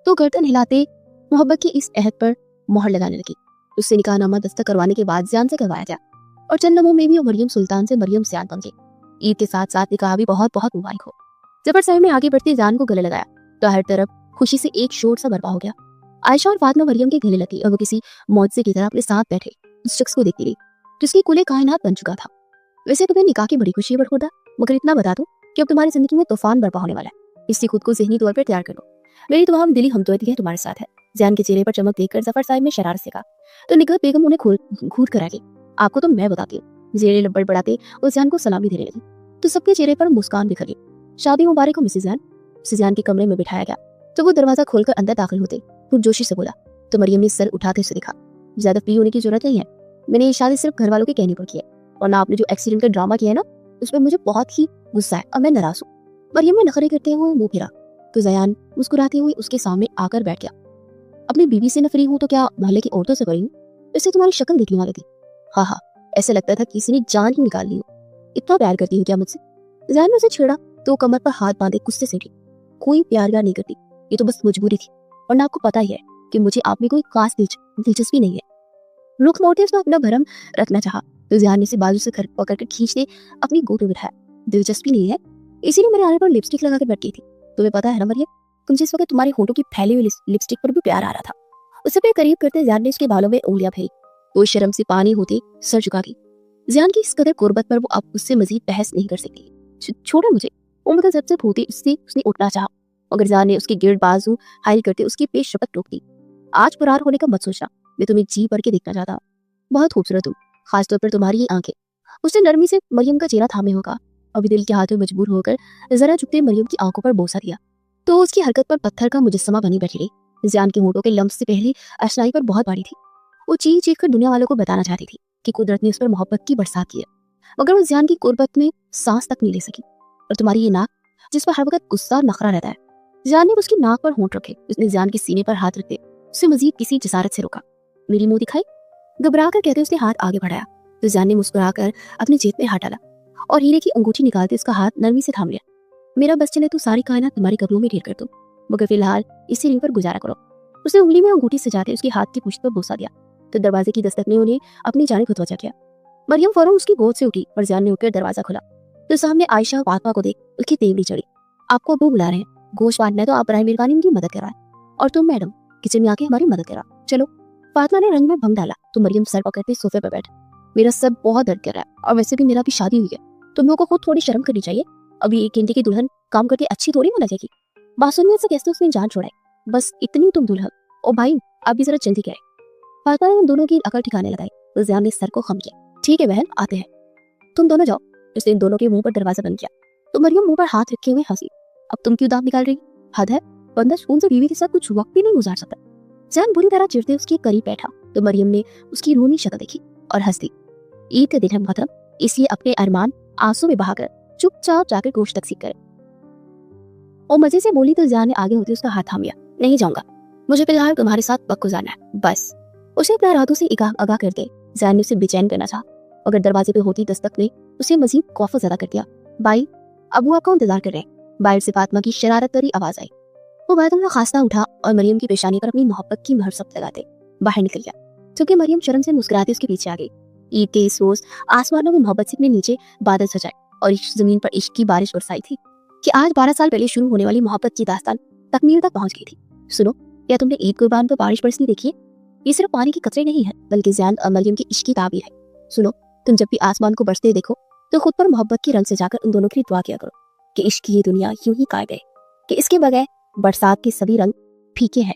A: तो गर्दन हिलाते मोहब्बत की इस अहद पर मोहर लगाने लगी। उससे निकाहनामा दस्तखत करवाने के बाद ज़ियान से करवाया गया और चंद लम्हों में भी मरियम सुल्तान से मरियम ज़ियान बन गई। عید के साथ साथ निकाह भी बहुत बहुत मुबारक हो। जफर साहब ने आगे बढ़ते जान को गले लगाया तो हर तरफ खुशी से एक शोर सा बर्पा हो गया। आयशा और फातिमा मरियम के गले लगी और वो किसी मौजज़े की तरह अपने साथ बैठे उस शख्स को देखती रही जिसकी कुल कायनात बन चुका था। वैसे तुम्हें निकाह की बड़ी खुशी है बड़खुदा, मगर इतना बता दो कि अब तुम्हारी जिंदगी में तूफान बर्पा होने वाला है, इससे खुद को ज़हनी तौर पर तैयार करो। मेरी तमाम दिली हमदर्दी तुम्हारे साथ है। जैन के चेहरे पर चमक देखकर जफर साहब ने शरारत से कहा तो निकहत बेगम उन्हें घूर कर आ गई। आपको तो मैं बताती हूँ। जेरे लब्बड़ बढ़ाते उस जैन को सलामी देने लगी तो सबके चेहरे पर मुस्कान बिखर गई। शादी मुबारक हो मिसेस जैन। मिसेस जैन के कमरे में बिठाया गया तो वो दरवाजा खोलकर अंदर दाखिल होते पुरजोशी से बोला तो मरियम ने सर उठाते उसे देखा। ज्यादा फ्री होने की जरूरत नहीं है, मैंने ये शादी सिर्फ घर वालों के कहने पर की है, और ना आपने जो एक्सीडेंट का ड्रामा किया है ना उसमें मुझे बहुत ही गुस्सा है और मैं नाराज हूँ। मरियम ने नखरे करते हुए मुंह फिरा तो जयान मुस्कुराते हुए उसके सामने आकर बैठ गया। अपनी बीवी से नफरी हूँ तो क्या मोहल्ले की औरतों से करी हूँ? इससे तुम्हारी शक्ल देखने वाली थी। हाँ, ऐसे लगता था किसी ने जान ही निकाल ली हो। इतना प्यार करती हूँ क्या मुझसे? जयान ने उसे छेड़ा तो कमर पर हाथ बांधे गुस्से से उठी। कोई प्यार नहीं करती, ये तो बस मजबूरी थी, और ना आपको पता ही है कि मुझे आप में कोई खास दिलचस्पी नहीं है। रुख मोड़ते उसने अपना भरम रखना चाहा तो जयान ने उसे बाजू से पकड़ कर खींचते अपनी गोद में बिठाया। दिलचस्पी नहीं है, इसीलिए मेरे आने पर लिपस्टिक लगा कर बैठ गई थी। तुम्हें पता है ना मरियम, तुम जिस वक्त तुम्हारे होठों की फैली हुई लिपस्टिक पर भी प्यार आ रहा था। उसे अपने करीब करते जयान ने उसके बालों में उंगलियां फेरी। वो शर्म से पानी होते सर झुका गई। जयान की इस कदर कुर्बत पर वो अब उससे मजीद बहस नहीं कर सकती। छोड़ा मुझे, वो मतलब जब होती उसने उठना चाहा, मगर जयान ने उसके गिरद बाजू हाइल करते उसकी पेश शपथ रोक दी। आज फरार होने का मत सोचना, मैं तुम्हें जी भर के देखना चाहता। बहुत खूबसूरत तुम, खासतौर पर तुम्हारी ये आंखें। उसने नरमी से मरियम का चेहरा थामे होगा। अभी दिल के हाथ में मजबूर होकर जरा झुकते मरियम की आंखों पर बोसा दिया तो उसकी हरकत पर पत्थर का मुजस्समा बनी बैठी रही। जयान के होठों के लम्स से पहले अशनाई पर बहुत बारी थी। वो चीख चीख कर दुनिया वालों को बताना चाहती थी कि कुदरत ने उस पर मोहब्बत की बरसात की है, मगर वो जयान की कुर्बत में सांस तक नहीं ले सकी। और तुम्हारी ये नाक जिस पर हर वक्त गुस्सा और नखरा रहता है। जयान ने उसकी नाक पर होंठ रखे। उसने जयान के सीने पर हाथ रखते उसे मजीद किसी जसारत से रोका। मेरी मुंह दिखाई, घबरा कर कहते उसने हाथ आगे बढ़ाया तो जयान ने मुस्कुराकर अपनी जेब में हाथ डाला और हीरे की अंगूठी निकालते उसका हाथ नरमी से थाम लिया। मेरा बस चले तो सारी कायनात तुम्हारे कदमों में ढेर कर दूं, मगर फिलहाल इसी रिंग पर गुजारा करो। उसने उंगली में अंगूठी सजाते उसके हाथ की पुष्ट पर बोसा दिया तो दरवाजे की दस्तक ने उन्हें अपनी जानिब मुतवज्जा किया। मरियम फौरन उसकी गोद से उठी और जयान ने उठकर दरवाजा खोला तो सामने आयशा फातिमा को देख उसकी तेवरी चढ़ी। आपको अबू बुला रहे हैं, गोश्त बांटना है तो आप बराए मेहरबानी उनकी मदद कराएं, और तुम मैडम किचन में आके हमारी मदद करा। चलो। फातिमा ने रंग में भंग डाला तो मरियम सर पकड़ते सोफे पर बैठ। मेरा सर बहुत दर्द कर रहा है, और वैसे भी मेरा भी शादी हुई है, तुम लोगों को खुद थोड़ी शर्म करनी चाहिए। अभी एक घंटे की दुल्हन काम करके अच्छी थोड़ी हो लगेगी। बासुनियत से कहते उसने जान छोड़ाई। बस इतनी तुम दुल्हन। ओ भाई, आप भी जरा जल्दी करें। फातिमा ने दोनों की अकल ठिकाने लगाई तो जयान ने सर को खम किया। ठीक है बहन, आते हैं, तुम दोनों जाओ। उसने इन दोनों के मुंह पर दरवाजा बंद किया तो मरियम मुंह पर हाथ रखे हुए हंसी। अब तुम क्यों दांत निकाल रही? हद है, बंदा सुकून से बीवी के साथ कुछ वक्त भी नहीं गुजार सकता। जयान बुरी तरह चिढ़ते उसके करीब बैठा तो मरियम ने उसकी रोनी शक्ल देखी और हंस दी। ईद का दिन है मुहतरम, इसलिए अपने अरमान आंसू में बहाकर चुपचाप जाकर गोश्त तकसीम करे। और मजे से बोली तो जयान ने आगे होते उसका हाथ थाम लिया। नहीं जाऊंगा, मुझे फिलहाल तुम्हारे साथ वक्त गुजारना है, बस। उसे अपने इरादों से आगाह कर दे। जयान ने उसे बेचैन करना चाहा, अगर दरवाजे पे होती दस्तक ने उसे मजीद खौफ ज्यादा कर दिया। भाई, अबू आपका इंतजार कर रहे हैं। बाहर से फातिमा की शरारत भरी आवाज आई। वो बादल खास्ता उठा और मरियम की पेशानी पर अपनी मोहब्बत की महर सब्त लगाते बाहर निकल गया, क्योंकि मरियम शर्म से मुस्कुराते उसके पीछे आ गई। ईद के इस रोज आसमानों में मोहब्बत से अपने नीचे बादल सजाए और इस जमीन पर इश्क की बारिश बरसाई थी कि आज 12 साल पहले शुरू होने वाली मोहब्बत की दास्तान तकमील तक पहुंच गई थी। सुनो, क्या तुमने ईद कुर्बान पर बारिश बरसती देखी है? ये सिर्फ पानी के कतरे नहीं है, बल्कि ज़यान और मरियम की इश्क की ताबीर है। सुनो, तुम जब भी आसमान को बरसते देखो तो खुद पर मोहब्बत के रंग से जाकर उन दोनों के लिए दुआ किया करो कि इश्क की ये दुनिया यूं ही कायम है, कि इसके बगैर बरसात के सभी रंग फीके हैं।